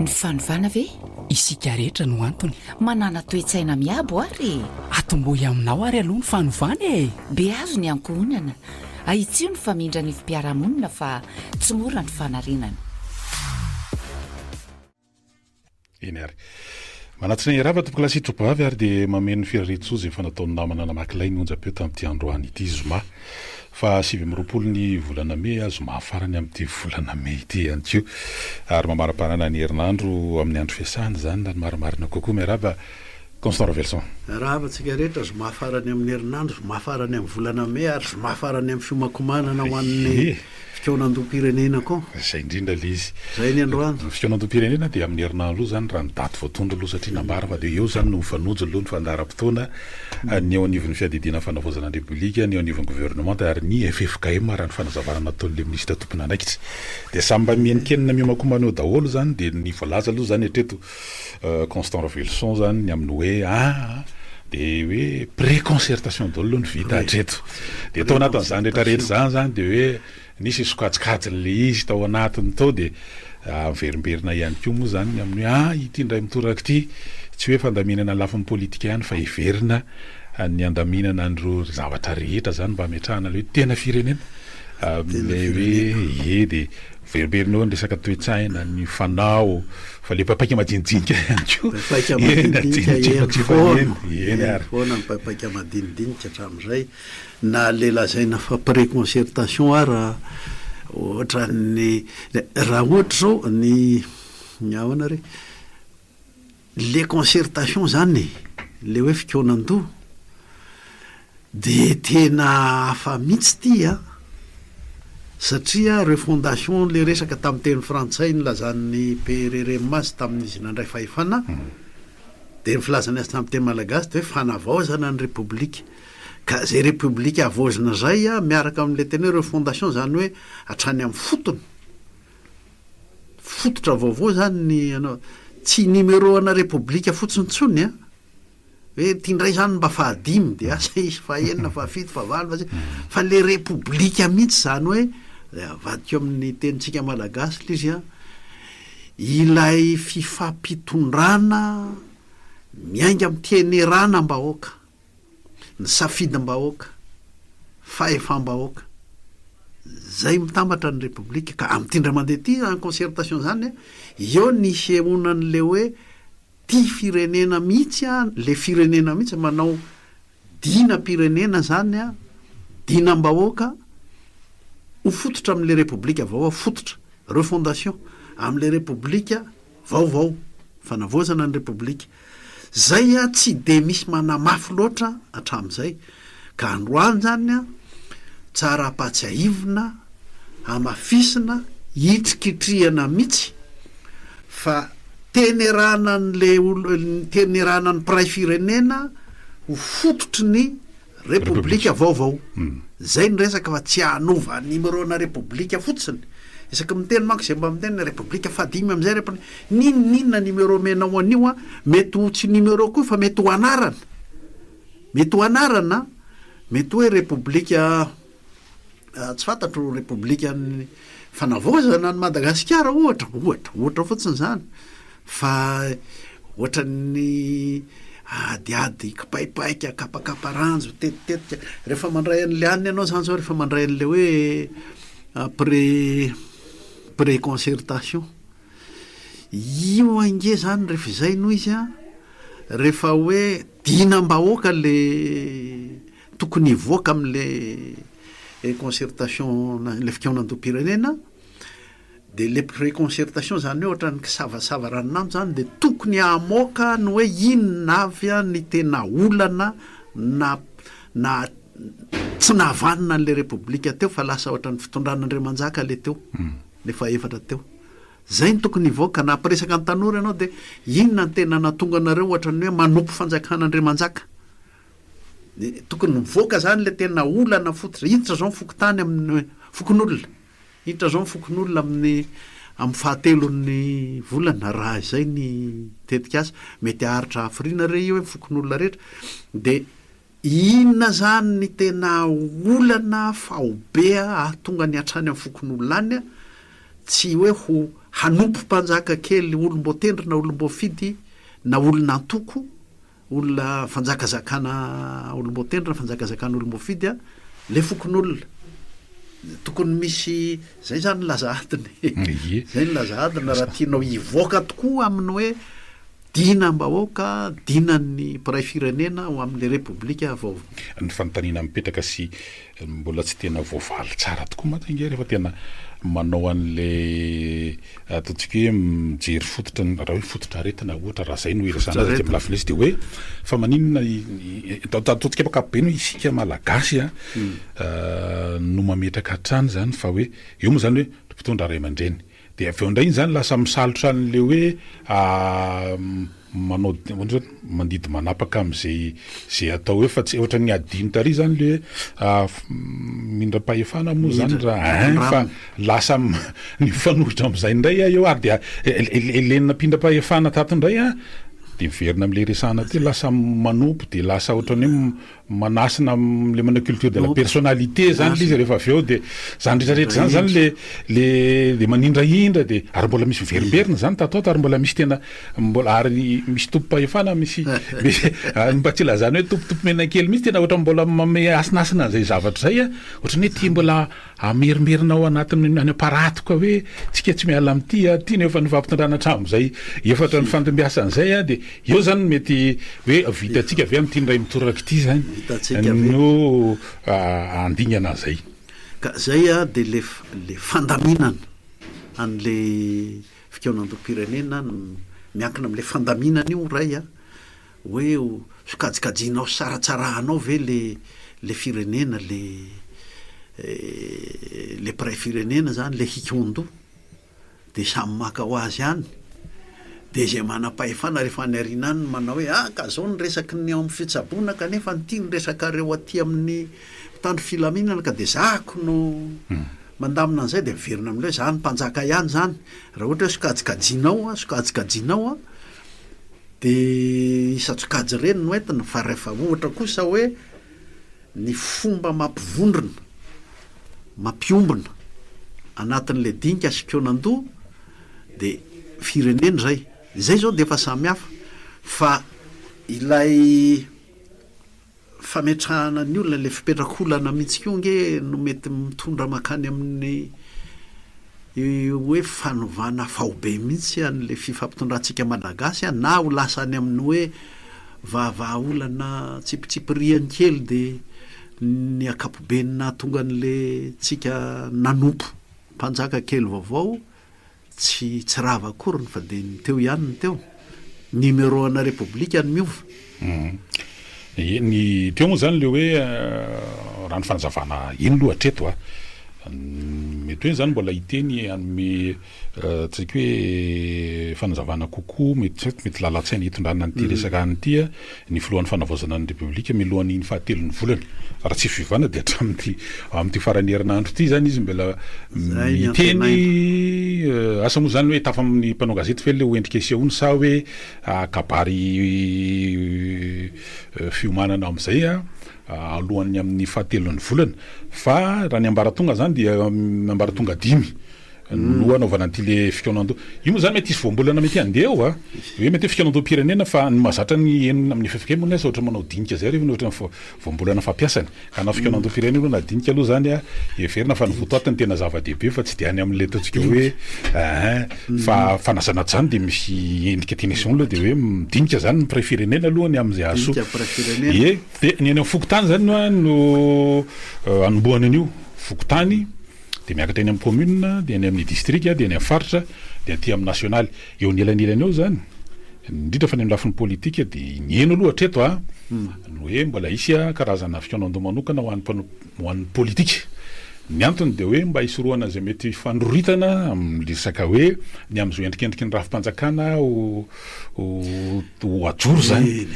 ny fanovana ve isika rehetra no antony manana toe-tsaina miabo ary atomboy aminao ary aloha ny fanovana e be azo ny ankohonana aitsio ny famindra ny fipiaramonina fa tsy mora ny fanarinana eny ary manatsina irava topoklasi tropavy ary dia mameno firaretsozy efa nataony namana namakilay ny onja-peo tamin'ity androany ity zoma fa 7 ny volana me zoma farany amin'ity volana me ity ihany ko ary mamaraparana ny herinandro amin'ny andro fiasany zany na ny marimarina kokoa miarava Constant Rovelson raha atsika rehetra zoma farany amin'ny herinandro zoma farany amin'ny volana me ary zoma farany amin'ny fiomakomanana ho an'ny fikaonandom-pirenena koa zay indrindra le izy zay ny androany fikaonandom-pirenena dia amin'ny herinandro zany raha ny daty voatondra aloha satria nambara fa dia eo zany no mifanojo aloha ny fandaharam-potoana ny eo anivon'ny fiadidina fanavozana ny repoblika ny eo anivon'ny gouvernement ary ny FFKM raha ny fanazavana nataon'le ministra tompona anaikitra dia samba mienikenina miomakomana eo daholo zany dia ny voalaza aloha zany hatreto Constant Rovelson zany ny amin'ny hoe dia hoe préconcertation daholo ny vita hatreto dia tao anatin'izany rehetrarehetra zany dia hoe nisy sokajikajin'le izy tao anatiny tao dia miverimberina ihany koa moa zany amin'ny hoe ity ndray mitoraka ity tsy hoe fandaminana lafin'ny politika ihany fa hiverina ny andaminana andro zavatra rehetra zany mba hametrahana le hoe tena firenena le hoe dia miverimberina eo ny resaka toe-tsaina ny fanao fa le papaika madinidinika ihany koafoana ny papaika madinidinika hatramin'izay na le lazaina fa préconcertation ara ohatra ny raha ohatra zao ny ahoana re le concertation zany le hoe fikaonandoha de tena afa mihitsy ity satria refondation le resaka tamin'ny teny frantsay ny lazan'ny PRRM tamin'izy nandray fahefana de ny filazany azy tamin'ny teny malagasy de hoe fanavaozana ny repoblika ka zay repoblika avaozana zay miaraka amin'le teny hoe refondation zany hoe hatrany amin'ny fotony fototra vaovao zany ny anao tsy numéro ana repoblika fotsintsony hoe tiandray zany mba fahadimy de asa izy fahenina fahafito fahavalo fa le repoblika mihitsy zany hoe avadika amin'ny tenintsika malagasy le izy ilay fifampitondrana miainga amin'ny tenerana mbahoaka ny safidym-bahoaka fahefam-bahoaka zay mitambatra ny repoblika ka amin'ny tindra mandeha ty ny concertation zany eo nisy emonan'le hoe ty firenena mihitsy le firenena mihitsy manao dina-pirenena zany dina-mbahoaka ho fototra amin'le repoblika vaovao fototra refondation amin'le repoblika vaovao fanavozana ny repoblika zay tsy de misy manamafy loatra hatramin'izay ka androany zany tsara apatsiaivina amafisina hitrikitrihana mihitsy fa tenerana n'le tenerana ny pray firenena ho fototry ny repoblika vaovao zay ny resaka fa tsy hanova numéro na repoblika fotsiny isaky miteny manko zay mba miteny repoblika fadimy am'izay ninona numéro menao anio mety ho tsy numéro koa fa mety ho anarana mety hoe repoblika tsy fantatro repoblika ny fanavozana ny Madagasikara ohatra fotsiny zany fa ohatra ny adiady kipaipaika kapakaparanjo tetitetika rehefa mandray an'le aniny ianao zany zao rehefa mandray an'le hoe préconcertation io ange zany rehefa zay noho izy rehefa hoe dina-mbahoaka le tokony hivoaka amin'le concertation le fikaonandoha-pirenena de le préconcertation zany hoe ohatra ny kisavasava ranonano zany de tokony hamoaka ny hoe inona avy ny tena olana na tsy nahavanina n'le repoblika teo fa lasa ohatra ny fitondran'Andriamanjaka le teo le faefatra teo zay ny tokony hivoaka na ampiresaka ny tanora ianao de inona ny tena natonga anareo ohatra ny hoe manompo fanjakan'Andriamanjaka tokony mivoaka zany le tena olana fototra hiditra zao mifokotany amin'ny fokon'olona hiditra zao mifokon'olona amin'ny fahatelon'ny volana raha izay ny tetika asa mety aharitra hafirina re io hoe mifokon'olona rehetra de inona zany ny tena olana fahobea ahatonga ny hatrany amin'ny fokon'olona any tsy hoe ho hanompo mpanjaka kely olom-boatendry na olom-boafidy na olona antoko olona fanjakazakana olom-boatendry na fanjakazakana olom-boafidy a le fokon'olona tokony misy zay zany laza adiny zay ny laza adina raha tianao hivoaka tokoa amin'ny hoe dinam-bahoaka dinan'ny mpiray firenena ho amin'le repoblika vaovao ny fanontaniana mipetraka sy mbola tsy tena voavaly tsara tokoa matsy rehefa tena manao an'le ataontsika hoe mijery fototra raha hoe fototra aretina ohatra raha zay no iresana azy amin'ny lafiny izy de hoe fa maninona ataontsika pakapobe no isika malagasy no mametraka hatrany zany fa hoe eo moa zany hoe mpitondra ray aman-dreny de avy eo indray iny zany lasa misalotra an'le hoe manao mandidy manapaka am'zay atao hoe fa tsy ohatra ny adino tary zany le mindram-pahefana moa zany raha fa lasa ny fanohitra am'izay indray eo ary de elenina mpindram-pahefana tato indray de miverina am'le resana ty lasa manompo de lasa ohatrany hoe manasina le manao culture de la personnalité zany lizy rehefa avy eo de zany rehetrarehetra zany zany le manindraindra de ary mbola misy miverimberina zany tato ary mbola misy tena mbola ary misy tompo-pahefana misy mba tsy lazany hoe tompotompo menakely misy tena ohatra mbola mame asinasina zay zavatra zay ohatrany hoe ty mbola amerimerina ao anatin'ny any aparatoka hoe tsika tsy miala am'ty ty nefa nyfampitondrana tramo zay efatra ny fantombiasan'izay de eo zany mety hoe vitatsika avy am'ty ndray mitoraka ity zany no andingana zay ka zay de le fandaminana an'le fikaonandom-pirenena miankina am'le fandaminana io ray hoe sokajikajinao saratsarahanao ve le firenena le mpiray firenena zany le hikondo de samy maka ho azy any de zay manam-pahefana rehefa any arinany manao hoe ka zao ny resaky ny ao amin'ny fitsabona kanefa ny tia ny resaka-reo aty amin'ny tandro filaminana ka de zako no mandamina an'izay de miverina am'le zany mpanjaka ihany zany raha ohatra hoe sokajikajinao de isatsokajy reny no entina fa rehefa ohatra kosa hoe ny fomba mampivondrona mampiombona anatin'le dinika sikionando de firenena zay zao de efa samy hafa fa ilay fametrahana ny olona le fipetrakolana mihitsy ko nge no mety mitondra makany amin'ny hoe fanovana faobe mihitsy an'le fifampitondrantsika malagasy na ho lasa any amin'ny hoe vaavaolana tsipitsipiriany kely de ny akapobenina tonga n'le tsika nanompo mpanjaka kely vaovao tsy rava akoriny fa de ny teo ihany ny teo numéro ana repoblika ny miova ny teo moa zany le hoe raha ny fanazavana ino lohatreto mety hoe zany mbola hiteny anome tsika hoe fanazavana kokoa mety lalatsaina hitondrana nyty resaka anyty ny filohan'ny fanavaozana ny repoblika milohan'ny ny fahatelon'ny volany raha tsy fivana de am'ty farany herinandro ty zany izy mbela miteny asa moa zany hoe tafa amin'ny mpanao gazety fe le hoendrika eseony sa hoe kabary fiomanana am'izay alohan'ny amin'ny fahatelon'ny volana fa raha ny ambaratonga zany dia ambaratonga 10 no anaovana an'ty le fikaonando io moa zany mety isy voambolana mety andeha eo hoe mety hoe fikaonandom-pirenena fa ny mahazatra ny enina amin'ny fefika moa sa ohatra manao dinika zay rehefa ohatra voambolana fampiasany ka na fikaonandom-pirenena na dinika aloha zany everina fa ny votoatiny tena zava-dehibe fa tsy de any amin'le ataontsika hoe fa fanazana zany de misy endrika tenesion aloha de hoe midinika zany ny mpiray firenena alohany am'izay azo de ny any amin'ny fokotany zany no anombohany an'io fokotany de miakatra eny amin'ny commune de eny amin'ny district de eny amin'ny faritra de aty amin'ny national eo ny elanelany eo zany indrindra fa ny amin'ny lafiny politika de ny eno aloha hatreto no hoe mbola isy karazana fikaonando manokana ho an'ny politika ny antony de hoe mba isorohana zay mety fandroritana amin'ny resaka hoe ny am'izao endrikendriky ny rafim-panjakana ho ajoro zany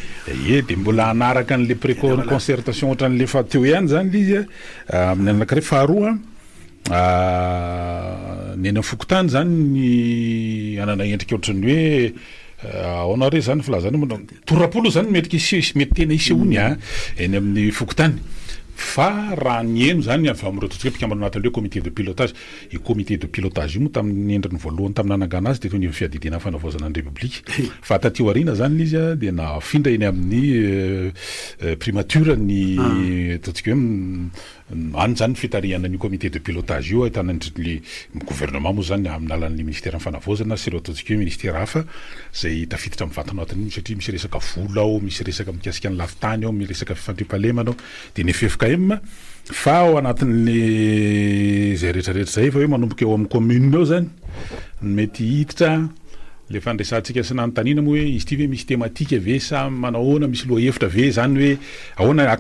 de mbola anaraka an'le pré-concertation ohatra n'le fa teo ihany zany lizy amin'ny anankiray faharoa ny eny fokotany zany ny anana endrika ohatrany hoe aonare zany filazany torapolo zany mety tena iseony eny amin'ny fokotany fa raha ny eno zany avy amin'ireo mpikambana anatin'ireo comité de pilotage i comité de pilotage io moa tamin'ny endriny voalohany tamin'ny nanagana azy de toy ny fiadidina fanavaozana ny republique fa taty aoriana zany izy a de nafindra eny amin'ny primature ny ataontsika hoe any zany fitarihana ny comité de pilotage io ahitana le gouvernement moa zany amin'ny alalan'ny ministère fanavaozana sy ireo ataontsika hoe ministère hafa zay tafiditra amin'ny vatana anatiny satria misy resaka vola ao misy resaka mikasika ny lafitany ao misy resaka fifandriam-pahalemana ao de ny FFKM fa ao anatin'le zay rehetrarehetra zay fa hoe manomboka eo amin'ny commune ao zany mety hiditra le fandraisantsika sy nanontaniana moa hoe izy ty hoe misy thématique ve sa manahoana misy loha hevitra ve zany hoe ahoana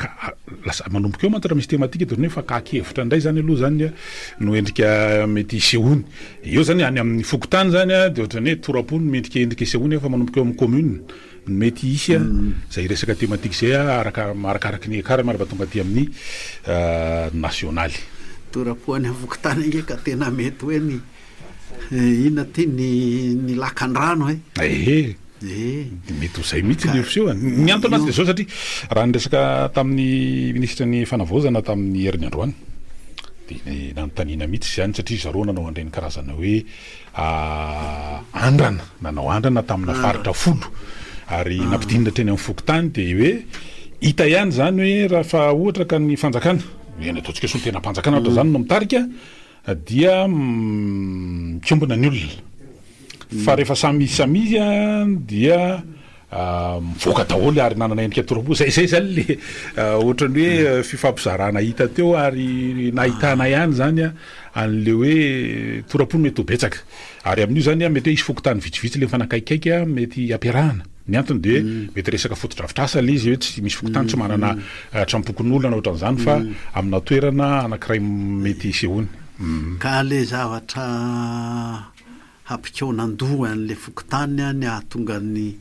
lasa manomboka eo mantatra misy thématique de hoe fa kakevitra indray zany aloha zany no endrika mety isehony eo zany any amin'ny fokotany zany de ohatrany hoe torapony mendrika endrika isehony fa manomboka eo amin'ny commune mety isy zay resaka thématique zay arakaraky ny kara maraba tonga aty amin'ny nationaly torapoany avokotany nge ka tena mety hoe ny ina ty ny lakan-drano mety zay mihitsy ny fseo ny antony azy de zao satria raha nyresaka tamin'ny ministre ny fanavaozana tamin'ny herin'ny androany de nanontaniana mihitsy zany satria zareo nanao andreny karazana hoe andrana nanao andrana tamina faritra folo ary nampidinina treny amin'ny fokotany de hoe hita ihany zany hoe raha fa ohatra ka ny fanjakana eny ataontsika so ny tena mpanjakana ohatra zany no mitarika dia mikombona ny olona fa rehefa samizy dia mivoaka daholo ary nanana endrika torapo zay zany le ohatrany hoe fifampizarana hita teo ary nahitana ihany zany an'le hoe torapo mety ho betsaka ary amin'io zany mety hoe isy fokotany vitsivitsy le mifanakaikaiky mety ampiarahana ny antony de mety resaka fotodrafitrasa le izy hoe tsy misy fokotany tsy manana trampokon'olona ohatran'izany fa amina toerana anankiray mety isehony ka le zavatra hampikonan-doha an'le fokotany ny ahatonga ny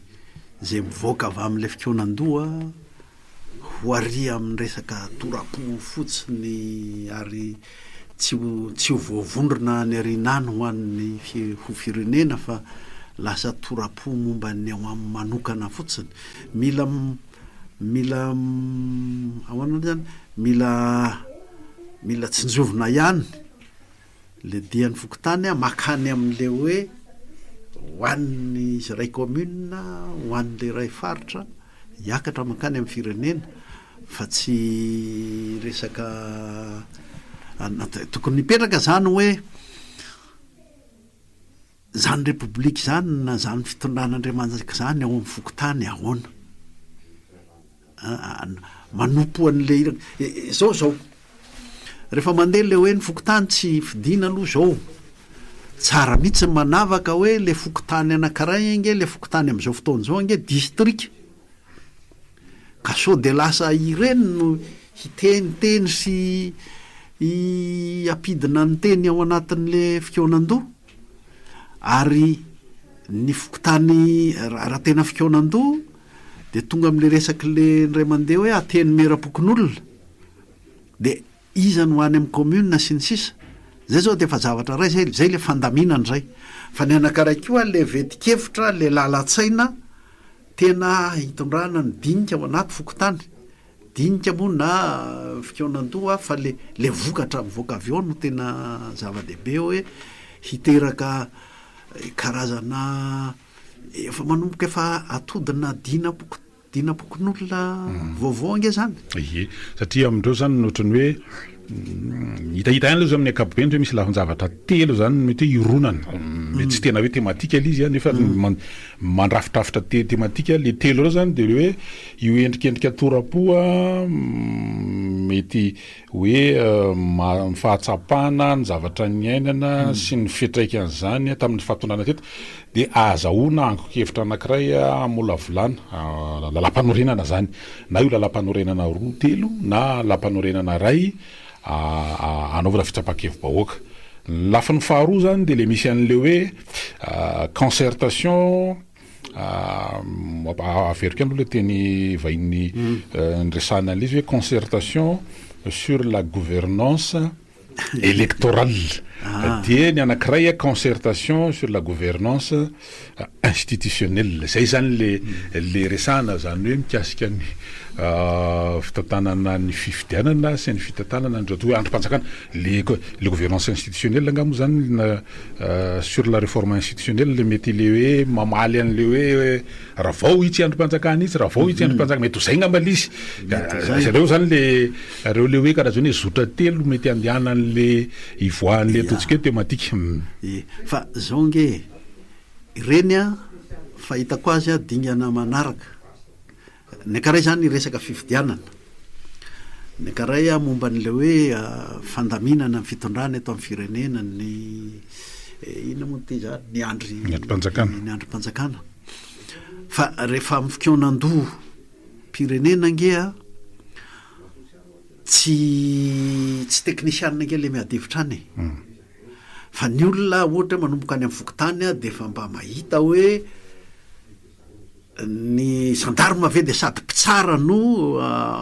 zay mivoaka avy amin'le fikonan-doha ho ary amin'ny resaka torapo fotsiny ary tsy ho voavondrona ny arinany ho an'ny ho firenena fa lasa torapo momba ny ao amin'ny manokana fotsiny mila ahoana zany mila tsinjovina ihany le dian'ny fokotany makany amin'le hoe hoan'ny izy ray commune hoan'le ray faritra hiakatra makany amin'ny firenena fa tsy resaka tokony nipetraka zany hoe zany republique zany na zany fitondran'Andriamanitra zany ao amin'ny fokotany ahoana manompo an'le zao rehefa mandeha le hoe ny fokotany tsy fidina aloha zao tsara mihitsy manavaka hoe le fokotany anankiray nge le fokotany amin'izao fotoana zao nge district ka sao de lasa ireny no hiteniteny sy apidina ny teny ao anatin'le fikonan-doha ary ny fokotany raha tena fikonan-doha de tonga amin'le resaky le ndray mandeha hoe ateny merapokon'olona de iza no any amin'ny commune sy ny sisa zay zao de efa zavatra ray zay le fandaminany zay fa ny anankiray koa le vetikevitra le lalatsaina tena hitondrana ny dinika ao anaty fokotany dinika moa na fikonan-doha fa le vokatra mivoaka avy ao no tena zava-dehibe hoe hiteraka karazana efa manomboka efa atodina dinapokon'olona vaovao nge zany satria amindreo zany nohatrany hoe hitahita ihany aloha zay amin'ny ankapobeny hoe misy lafin-javatra telo zany mety hoe ironana mety tsy tena hoe thématique le izy nefa mandrafitrafitra thématique le telo reo zany de hoe io endrikendrika torapoa mety hoe fahatsapana ny zavatra ny ainana sy ny fitraikan'izany tamin'ny fahatondrana teto de azahoana angokevitra anankiray amolavolana lalam-panorenana zany na io lalam-panorenana roa telo na lalam-panorenana ray anaovana fitsapakevim-bahoaka lafiny faharoa zany de le misy an'le hoe concertation averiko ihany aloha le teny vahiny ndresana an'izy hoe concertation sur la gouvernance électorale de ny anankiray concertation sur la gouvernance institutionnelle zay zany le resana zany hoe mikasika ny fitantanana ny fifidianana sy ny fitantanana ny hoe androm-panjakana le gouvernance institutionnelle angamo zany sur la réforme institutionnelle le mety le hoe mamaly an'le hoe raha vao itsy androm-panjakana itsy raha vao itsy androm-panjakana mety ho zay ngamba lizy zareo zany reo le hoe karazany hoe zotra telo mety andehana an'le ivoahan'le ataontsika hoe thématique fa zao nge ireny a fahitako azy a dingana manaraka ny akaray zany resaka fifidianana ny akaray a momba n'le hoe fandaminana ny fitondrana eto amin'ny firenena ny ina moa ty zany ny androm-panjakana fa rehefa amin'ny fikonan-doha pirenena ngea tsy teknisianina nge le miadevitra any fa ny olona ohatra manomboka any amin'ny fokotany a de fa mba mahita hoe ny gendarme ve de sady mpitsara no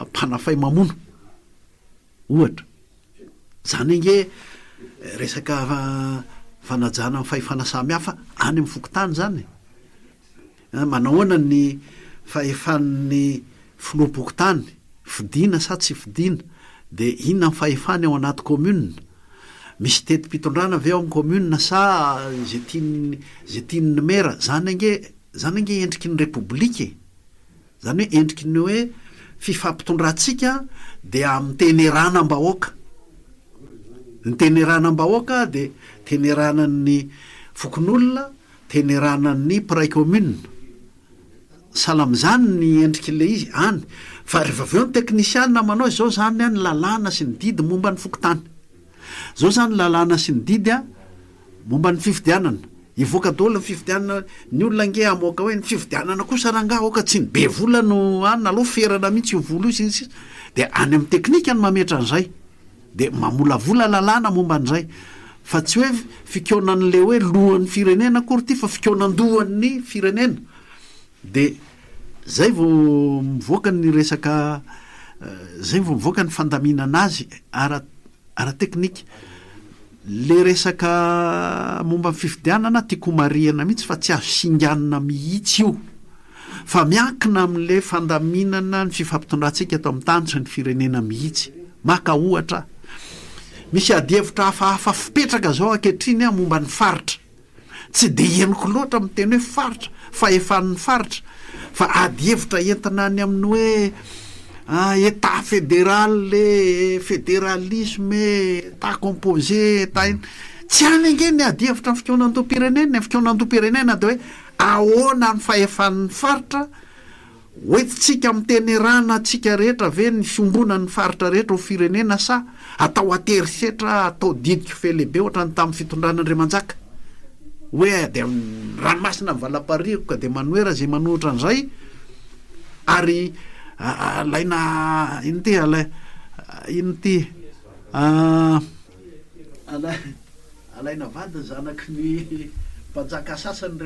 mpanafay mamono ohatra zany nge resaka fanajana amin'ny fahefana samy hafa any amin'ny fokotany zany manahoana ny fahefan'ny filoha-pokotany fidina sa tsy fidina de inona ny fahefany ao anaty commune misy teti-pitondrana avy ao amin'ny commune sa zay tiany mera zany nge endriky ny republique zany hoe endriky ny hoe fifampitondratsika de amin'ny teneranam-bahoaka ny teneranam-bahoaka de teneranan'ny fokon'olona teneranan'ny pray commune sala am'izany ny endriky le izy any fa rehefa avy eo ny teknisianina manao zao zany a ny lalàna sy ny didy momba ny fokotany zao zany lalàna sy ny didy a momba ny fifidianana ivoaka daholo ny fifidianana ny olona nge amoaka hoe ny fifidianana kosa raha nga oka tsy ny be vola no any aloha ferana mihitsy io volo io sy de any amin'ny teknika ny mametra an'izay de mamolavola lalàna momba an'izay fa tsy hoe fikoanan'le hoe lohan'ny firenena akory ty fa fikoanan-dohan'ny firenena de zay vao mivoaka ny resaka zay vao mivoaka ny fandaminana azy ara teknika le resaka momba ny fifidianana tiako mariana mihitsy fa tsy azo singanina mihitsy io fa miankina amin'le fandaminana ny fifampitondrantsika atao amin'ny tany sy ny firenena mihitsy maka ohatra misy adihevitra hafahafa fipetraka zao ankehitriny a momba ny faritra tsy de henoko loatra amin'ny teny hoe faritra fa efan'ny faritra fa adihevitra entina any amin'ny hoe état fédéral le fédéralisme état composé état tsy any ange ny adihevitra ny fikonan-doha-pirenena ny fikonan-doha-pirenena de hoe ahoana ny fahefan'ny faritra hoentitsika amin'ny tenerana tsika rehetra ve ny fiombonan'ny faritra rehetra ho firenena sa atao aterisetra atao didiky fe lehibe ohatra ny tamin'ny fitondran'Andriamanjaka hoe de ranomasina mivalaparioka de manoera zay manohitra an'izay ary alaina ino ty ino ty alaina vady zanaky ny mpanjaka sasany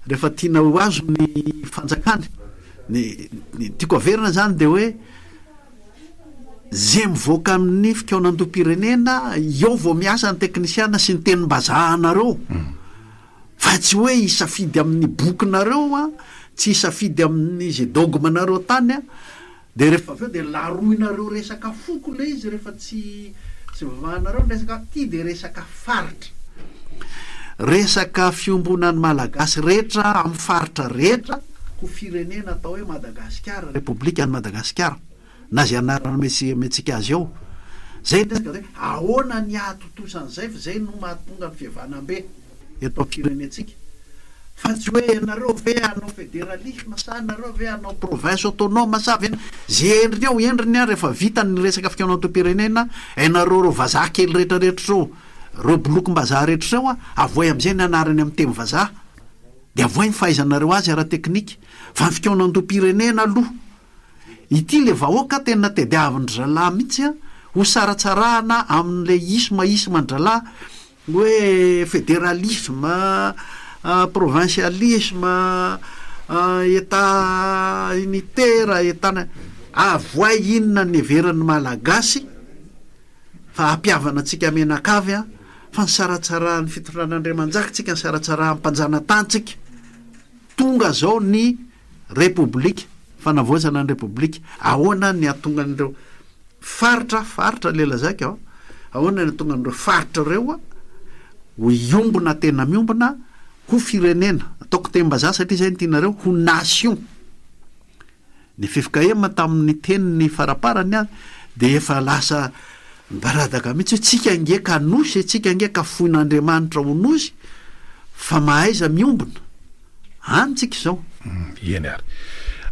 rehefa tiana ho azo ny fanjakany ny tiako averina zany de hoe zay mivoaka amin'ny fikonan-doha-pirenena eo vao miasa ny teknisiana sy ny tenim-bazahanareo fa tsy hoe isafidy amin'ny bokinareo a tsy isafidy amin'ny zay dogmanareo tany a de rehefa avy eo de laroinareo resaka foko le izy rehefa tsy vavahanareo ny resaka ty de resaka faritra resaka fiombonan'ny malagasy rehetra amin'ny faritra rehetra ho firenena atao hoe Madagasikara republika ny Madagasikara na zay anarana metsika azy ao zay resaka zay ahoana ny ahatotosan'izay fa zay no mahatonga ny fihavanam-be eto am-pirenetsika fa tsy hoe ianareo ve anao fédéralisme sa anareo ve anao province autonome sa ve zay endriny ao endriny a rehefa vita ny resaka fikonan-doha-pirenena ianareo ro vazaha kely rehetrarehetra reo reo bolokom-bazaha rehetra reo a avoay am'izay ny anarany amin'ny teny vazaha de avoay ny fahaizanareo azy ara-teknika fa ny fikonan-doha-pirenena aloha ity le vahoaka tena tediavin'ny zalahy mihitsy a ho saratsarahana amin'le isma-ndralahy hoe fédéralisme provincialisme état unitaire état avoay inona ny everan'ny malagasy fa ampiavana antsika menakavy a fa ny saratsarahan'ny fitondran'Andriamanjaka tsika ny saratsarahan'ny mpanjanatanytsika tonga zao ny repoblika fanavoazana ny repoblika ahoana ny atonga an'ireo faritra le lazaka ao ahoana ny atonga an'ireo faritra reo a ho iombona tena miombona ho firenena ataoko tembaza satria zay ny tianareo ho nation ny fifikahema tamin'ny teniny faraparany a de efa lasa baradaka mihitsy hoe tsika angeka nosy tsika angeka foin'Andriamanitra ho nosy fa mahaiza miombona anytsika izao eny ary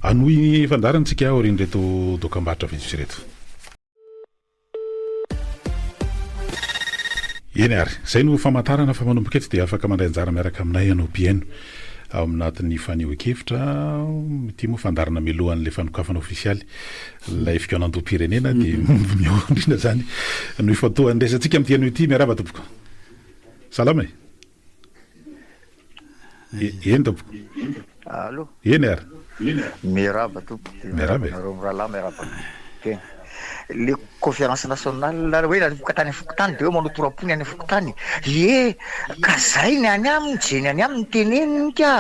anohy fandarantsika aorin'reto dokam-barotra vitsivitsy reto eny ary zay no famantarana fa manomboka eto dia afaka mandray anjara miaraka aminay anao piaino ao aminatin'ny faneo-kevitra ty moa fandarana melohan'le fanokafana ofisialy lay fikaonantom-pirenena dia miondrina zany no ifatohan'ny resantsika amin'ny tiano ity miaraba tompoko salama eny tompoko allo eny ary miaraba tompoko miaraba rahalahy miaraba le conférence nationale hoe navokatany afokotany de hoe manao torapony any afokotany ka zay ny any aminy jeny any aminy teneniny ka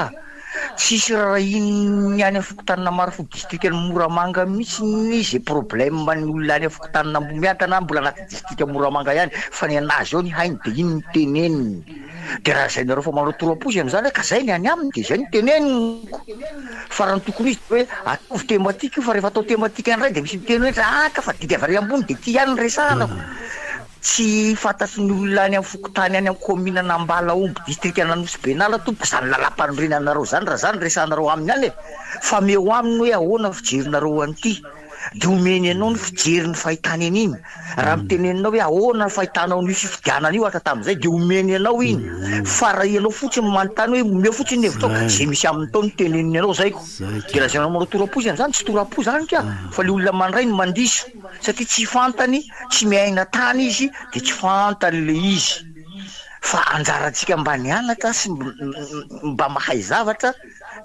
tsisy raha iny any afokotanina marifo district ny Moramanga mihitsy nizy problème ny olona any afokotanina miatana mbola anaty district Moramanga ihany fa ny anazy ao ny hainy de iny ny teneniny de raha zay nareo fa manao toroapozy am'izany ka zay ny any aminy de zay ny teneniny farany tokony izy hoe atovy thématique fa rehefa atao thématique an'ray de misy miteny hoe ka fa didy avy ambony de ty ihany resanako tsy fantatry ny olona any amin'ny fokotany any amin'ny commune Nambala Omby district Ananosy Benala tompo zany lalam-panorenanareo zany raha zany resanareo aminy any fa meo aminy hoe ahoana fijerinareo an'ity de omeny anao ny fijeriny fahitany an'iny raha miteneninao hoe ahoana ny fahitanao ny fifidianana io atra tamin'izay de omeny anao iny fa raha ianao fotsiny manontany hoe omeo fotsiny ny hevitrao zay misy aminy tao ny teneniny anao zayko de raha zay anao manao torapo zany tsy torapo zany ka fa le olona mandray ny mandiso satria tsy fantany tsy miaina tany izy de tsy fantany le izy fa anjarantsika mba nianatra sy mba mahay zavatra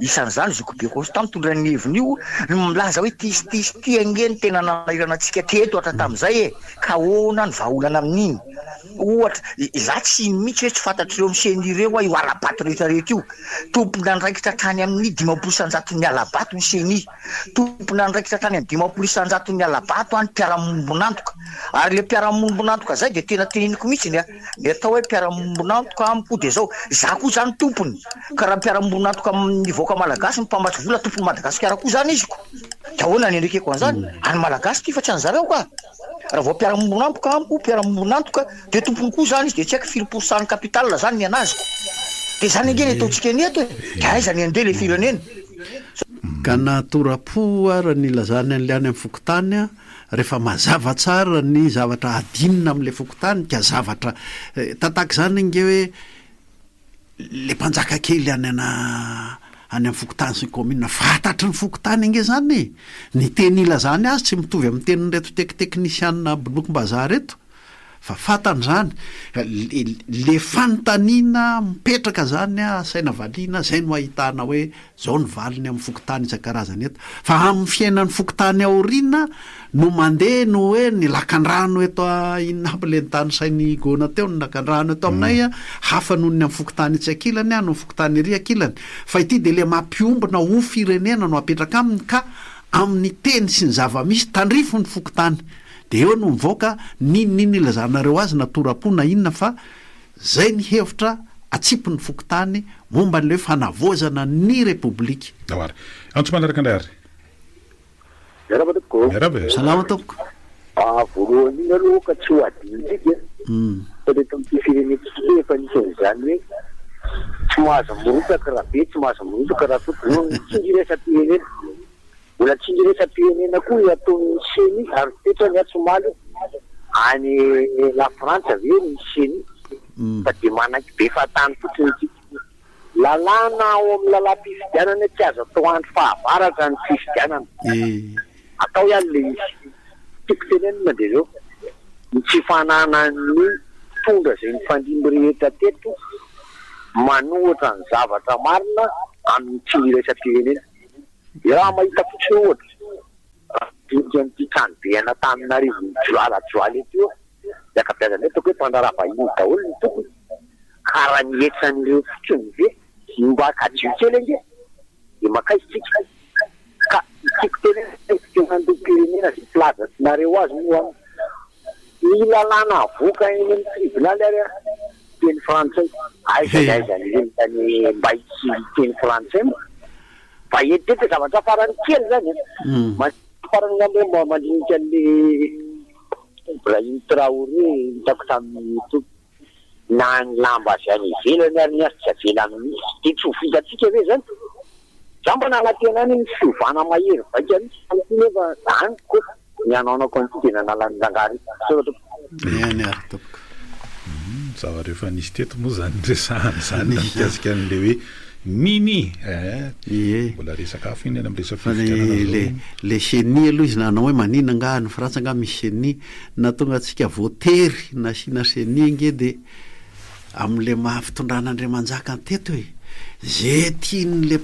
isan'izany Zokobe Constant mitondra ny heviny io milaza hoe tisy angeny tena nanahiranantsika teto atra tamin'izay ka ahoana ny vahaolana amin'iny ohatra za tsy mihitsy hoe tsy fantatr'ireo miseny ireo io alabato rehetrarehetra io tompona andraikitra hatrany amin'ny 500 alabato ny seny tompona andraikitra hatrany amin'ny 500 alabato any mpiaramombonantoka ary le mpiaramombonantoka zay de tena teneniko mihitsy ny atao hoe mpiaramombonantoka amiko de zao za koa zany tompony ka raha mpiaramombonantoka amin'ny voaka malagasy mimpambatry vola tompony Madagasikara koa zany izy ko de ahoana ny endrikeko an'izany any malagasy ty fa tsy an'zareo ka raha vao mpiaramombonantoka amiko mpiaramombonantoka de tompony koa zany izy de tsy haiko 5% ny capital zany ny anaziko de zany angeny ataontsika ny eto de aiza ny andeha le firenena ka na torapo raha ny lazany an'le any amin'ny fokotany rehefa mazava tsara ny zavatra adinina amin'le fokotany ka zavatra tataka zany nge hoe le mpanjaka kely any amin'ny fokotany sy commune fantatry ny fokotany ange zany ny teny ilazany azy tsy mitovy amin'ny teniny reto teknisianina bolokom-bazaha reto fa fantany zany le fanontaniana mipetraka zany saina valiana zay no ahitana hoe zao ny valiny amin'ny fokotany isan-karazany eto fa amin'ny fiainan'ny fokotany aoriana no mandeha no hoe ny lakan-drano eto inona aby le nytany sainy gona teo ny lakan-drano eto aminay hafa noho ny amin'ny fokotany itsy akilany no fokotany ry akilany fa ity de le mampiombona ho firenena no apetraka aminy ka amin'ny teny sy ny zava-misy tandrifo ny fokotany de eo no mivoaka ninonino ilazanareo azy natorapona inona fa zay ny hevitra atsipy ny fokotany momba n'le fanavoazana ny repoblika ary antso manaraka andray ary miaraba tompoko miaraba salama tompoko voalohany iny aloha ka tsy ho adintsika fa le tamity firenetsika efa nisan'izany hoe tsy mahazo morotaka raha be tsy mahazo morotaka raha tokony tsindry resam-pirenena mbola tsindry resam-pirenena koa ataony seny ary tetra ny atsomaly any la Frantsa ve ny seny fa de manaky be fatany fotsiny tsika lalàna ao amin'ny lalam-pifidianana tsy azo atao andro fahavaratra ny fifidianana atao ihany le izy tiako tenenina de zao ny tsy fanana ny tondra zay ny fandimby rehetra teto manohatra ny zavatra marina amin'ny tsindry resam-pirenena raha mahita fotsiny ohatra dindian'ity trano be Antananarivo joalajoaly eto io de akapiazana etako hoe mpandrara vahiny daholo ny tokony karaha ny etsan'ireo fotsiny ve mba kadio kely ange de makaizitsika tiako tenenandom-pirenena sy filazatsynareo azy moa ny lalàna avoaka eny amin'ny tribunaly ary teny frantsay aizany tany mba tsy teny frantsay moa fa etete zavatra farany kely zany farany ngambe mandinika an'le Ibrahim Traoré hitako tamin'ny na ny lamba azy any ivelany ary ny azy tsy avela mihitsy de tsy ho vitatsika ve zany za mba nalatena any ny fiovana mahery vaika mihitsy nefa zany ko ny anaonako an'ty tena nalanindangary any ary tompoko zavatra efa nisy teto moa zany resahana zany mikasika an'le hoe nini mbola resakafo iny any am'resafle chenie aloha izy nanao hoe manina nga ny frantsa nga misy chenie na tonga atsika voatery na sina chenie nge de am'le mahafitondranaandriamanjaka ny teto hoe ze tian'le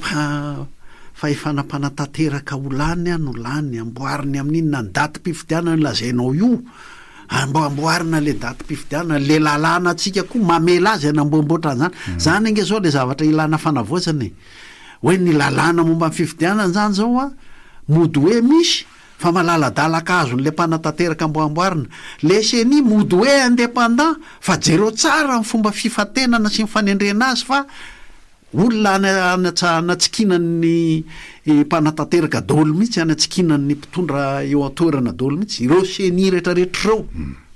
fahefanam-panatanteraka ho lany no lany amboariny amin'inona ny daty mpifidianana lazainao io amboarina le daty mpifidianana le lalàna atsika koa mamela azy anamboamboatra zany zany nge zao le zavatra ilana fanavoazany hoe ny lalàna momba ny fifidianana zany zao a mody hoe misy fa malaladalaka azon'le mpanatanteraka amboamboarina le chenie mody hoe indépendant fa jereo tsara ny fomba fifatenana sy mifanendrena azy fa olona anatsikinany mpanatanteraka daholo mihitsy anatsikinany mpitondra eo atoerana daholo mihitsy ireo chenie rehetrarehetra reo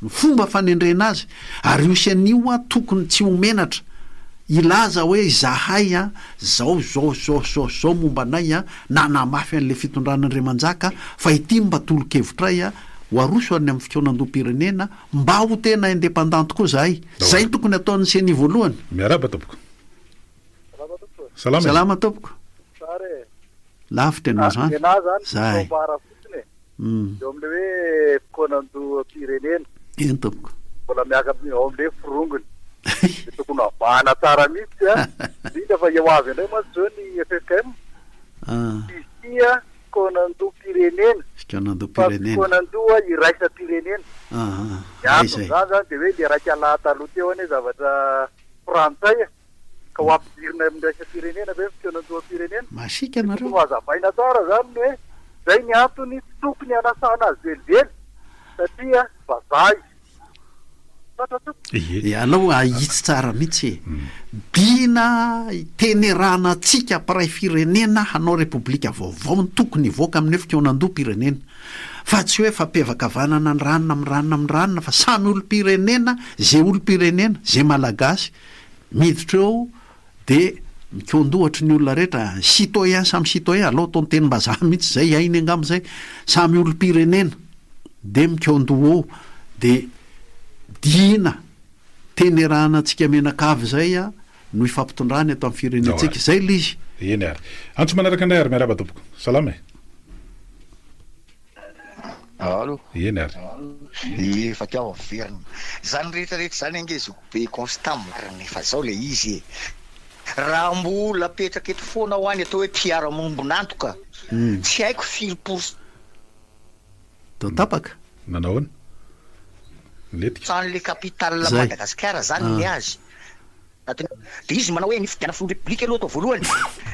ny fomba fanendrena azy ary io chenie io a tokony tsy homenatra ilaza hoe zahay a zao momba anay a nanamafy an'le fitondran'andriamanjaka fa ity mba tolo-kevitray a ho aroso any amin'ny fikaonandom-pirenena mba ho tena indépendante koa zahay zay tokony ataon'ny chenie voalohany miaraba tompoko salama tompoko lavitra ianao zany zay eo am'le hoe fikaonandom-pirenena eny tompoko mbola miaka ao am'le firongony de tokony avahana tsara mihitsy a indrindra fa eo avy indray moa zao ny FFM isia fikaonandom-pirenena fikaonandom-pirenena fikaonandoa iraisa-pirenena miantony zany zany de hoe le raiky alaha taloha teo any zavatra frantsay ka ho ampidirina amin'iraisa-pirenena ve fikaonandoam-pirenena masika nareo no azavaina tsara zany hoe zay ny antony tokony anasana azy velively satria vazaha alao ahitsy tsara mihitsy bina tenerana atsika mpiray firenena hanao repoblika vaovao ny tokony ivoaka amin'ny hoe fikaonandom-pirenena fa tsy hoe fampiavakavanana ny ranona am'ranona fa samy olo-pirenena zay olo-pirenena zay malagasy miditra eo de mikaondohatry ny olona rehetra citoyen samy citoyen alao ataony teny mbazaha mihitsy zay ainy angam'izay samy olo-pirenena de mikaondoha eo de dina tenerana atsika menakavy zay a no ifampitondrany ato amin'ny firenentsika zay le izy eny ary antso manaraka andray ary miaraba tompoko salama alo eny ary efa tiao verina zany rehetrarehetra zany angezy be constant marina fa zao le izy raha mbola apetraka eto foana ho any atao hoe mpiara-mombonantoka tsy haiko firy% to tapaka nanaoana letika san'le capitale Madagasikara zany ny azy de izy manao hoe nifidiana filo république aloha atao voalohany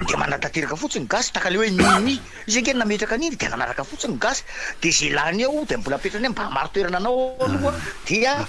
de manatanteraka fotsiny gasy takale hoe nini izy ange nametraka an'iny de nanaraka fotsiny gasy de zay lany eo de mbola apetrany mba maro toerana anao aloha dia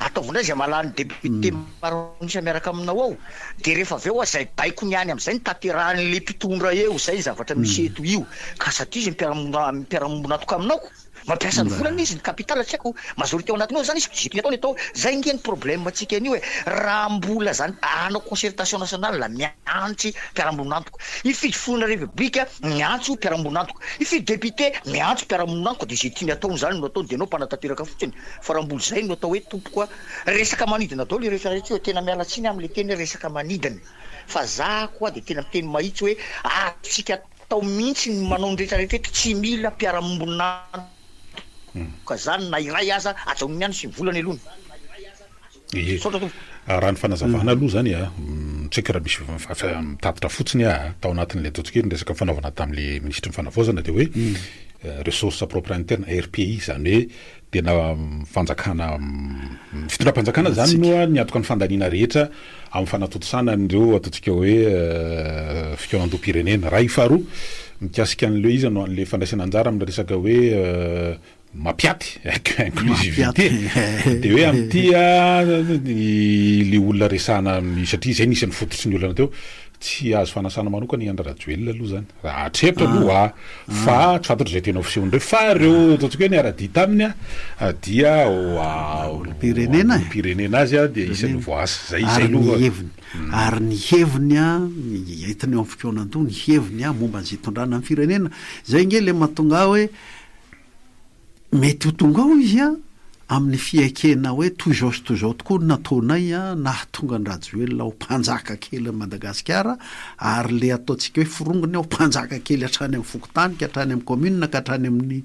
ataovina zay malany député maro nisy miaraka aminao ao de rehefa avy eo a zay baiko ny any am'izay nitaterahany le mpitondra eo zay zavatra misy eto io ka satria zay mpiara-mombonatoka aminao mampiasa ny volana izy ny capitale tsy haiko majorité ao anatiny ao zany izy zitony ataony atao zay nge ny problème atsika an'io hoe raha mbola zany anao concertation nationale la miantsy mpiara-monantoka ifidy fonina république miantso mpiara-monantoka ifidy député miantso mpiara-monantoka de zay tiany ataony zany no ataony de anao mpanatanteraka fotsiny fa raha mbola zay no atao hoe tompoka resaka manidina atao le rehetrarehetra hoe tena miala tsiny am'le teny resaka manidina fa za koa de tena miteny mahitsy hoe atsika atao mihitsy ny manao ny rehetrarehetra tsy mila mpiara-monantoka ka zany na iray aza atsaony miany sy mivolany alony raha ny fanazavana aloha zany a tsaiky raha misy mitatitra fotsiny a tao anatin'le ataontsika ny resaka fanaovana tam'le ministre ny fanavozana de hoe ressource propre interne RPI zany hoe tena fanjakana fitondram-panjakana zany noa ny atoka ny fandaniana rehetra amin'ny fanatotosana an'ireo ataontsika hoe fikaonandom-pirenena raha ifaharoa mikasika an'le izy no an'le fandraisana anjara am'le resaka hoe mapiaty inclusivité de hoe am'tya le olona resana satria zay nisy ny fototry ny olana teo tsy azo fanasana manokana iandrarajoelona aloha zany raha atretra aloha fa tsy fantatro zay tena ofisiondreo fa reo ataontsika hoe ny ara-dita aminy dia pirenena azy de isan'ny voasy zay aloha heviny ary ny heviny hitany eo amin'ny fotoananto ny heviny momba an'izay tondrana amin'ny firenena zay nge le mahatonga hoe mety ho tonga ao izy amin'ny fiakena hoe toizao sy toizao tokoa nataonay nahatonga ny rajoelona ho mpanjaka kely Madagasikara ary le ataontsika hoe forongony ao mpanjaka kely hatrany amin'ny fokotany ka hatrany amin'ny commune ka hatrany amin'ny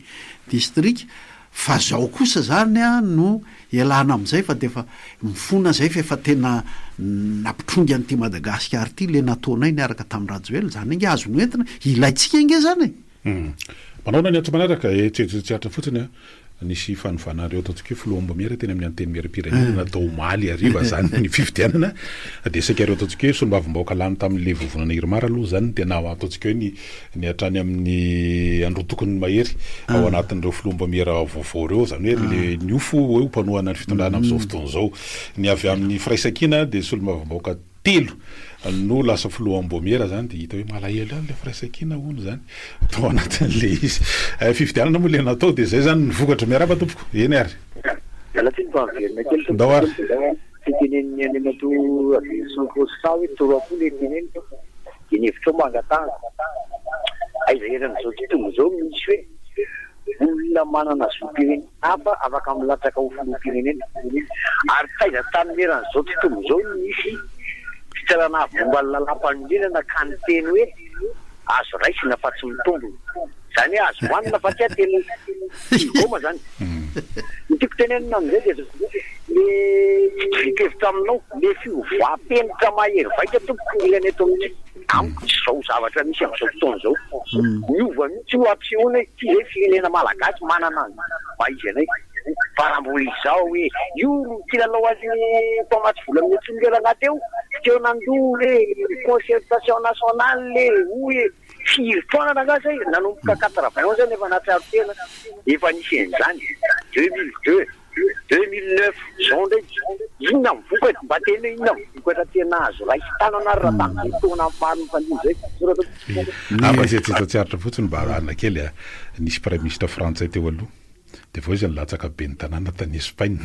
district fa zao kosa zany no ialana amin'izay fa de fa mifona zay fa efa tena nampitrongy an'ity Madagasikara ity le nataonay niaraka tamin'ny rajoelona zany inge azo noentina ilaitsika inge zany manao ny antso manaraka tseritreritra fotsiny nisy fanofanareo ataontsika hoe filohambo miera teny amin'ny anteny miaram-pirenena natao omaly ariva zany ny fividianana de sakareo ataontsika hoe solombavim-baoaka lany tamin'le vovonana Irmara aloha zany tena ataontsika hoe ny hatrany amin'ny andro tokony mahery ao anatin'ireo filohambo miera vaovao reo zany hoe le niofo hoe mpanohana ny fitondrana amin'izao fotoana zao ny avy amin'ny firaisakina de solombavim-baoaka telo no lasa filohambomiera zany de hita hoe malahelo le firaisakina ono zany atao anatin'le izy fividianana moa le natao de zay zany nivokatra miaraba tompoko eny ary ndao ary fitenen'ny anemato sonkosa hoe toroapo le teneny de ny hevitra mangatana aizaheran'izao tontolo zao misy hoe olona manana zoam-pirenena hafa afaka milatsaka ho filoham-pirenena ary taiza tamin'ny eran'izao tontolo zao misy fitsarana avomba lalam-pandrinana ka ny teny hoe azo raisina fa tsy mitombo zany hoe azo hoanina fa tsy ateny goma zany nytiako tenenina am'izay de le vitevitra aminao le fiovapenitra mahery vaika tompoko ilany eto amintsy amiko tsy zao zavatra misy am'izao fotoana zao miova mihitsy ho ampsehoana ty zay firenena malagasy manana mba izy anay farambola izao hoe io kilalao azy mpamatsy vola amin'ny tsongelana teo teo nandoa le concertation nationale le hoe firy taona nangasa nanomboka 80 zany efa natsaro tena efa nisy an'izany 2002 2009 zao ndraiky inona mivokatra mba tena inona mivokatra tena azo raha hitanana raha tamin'izay taona maro mifandiny zay mba zay tsitatsiaritra fotsiny mba ana kely nisy prime ministre frantsay teo aloha de vao izy nilatsaka be ny tanàna tany Espagne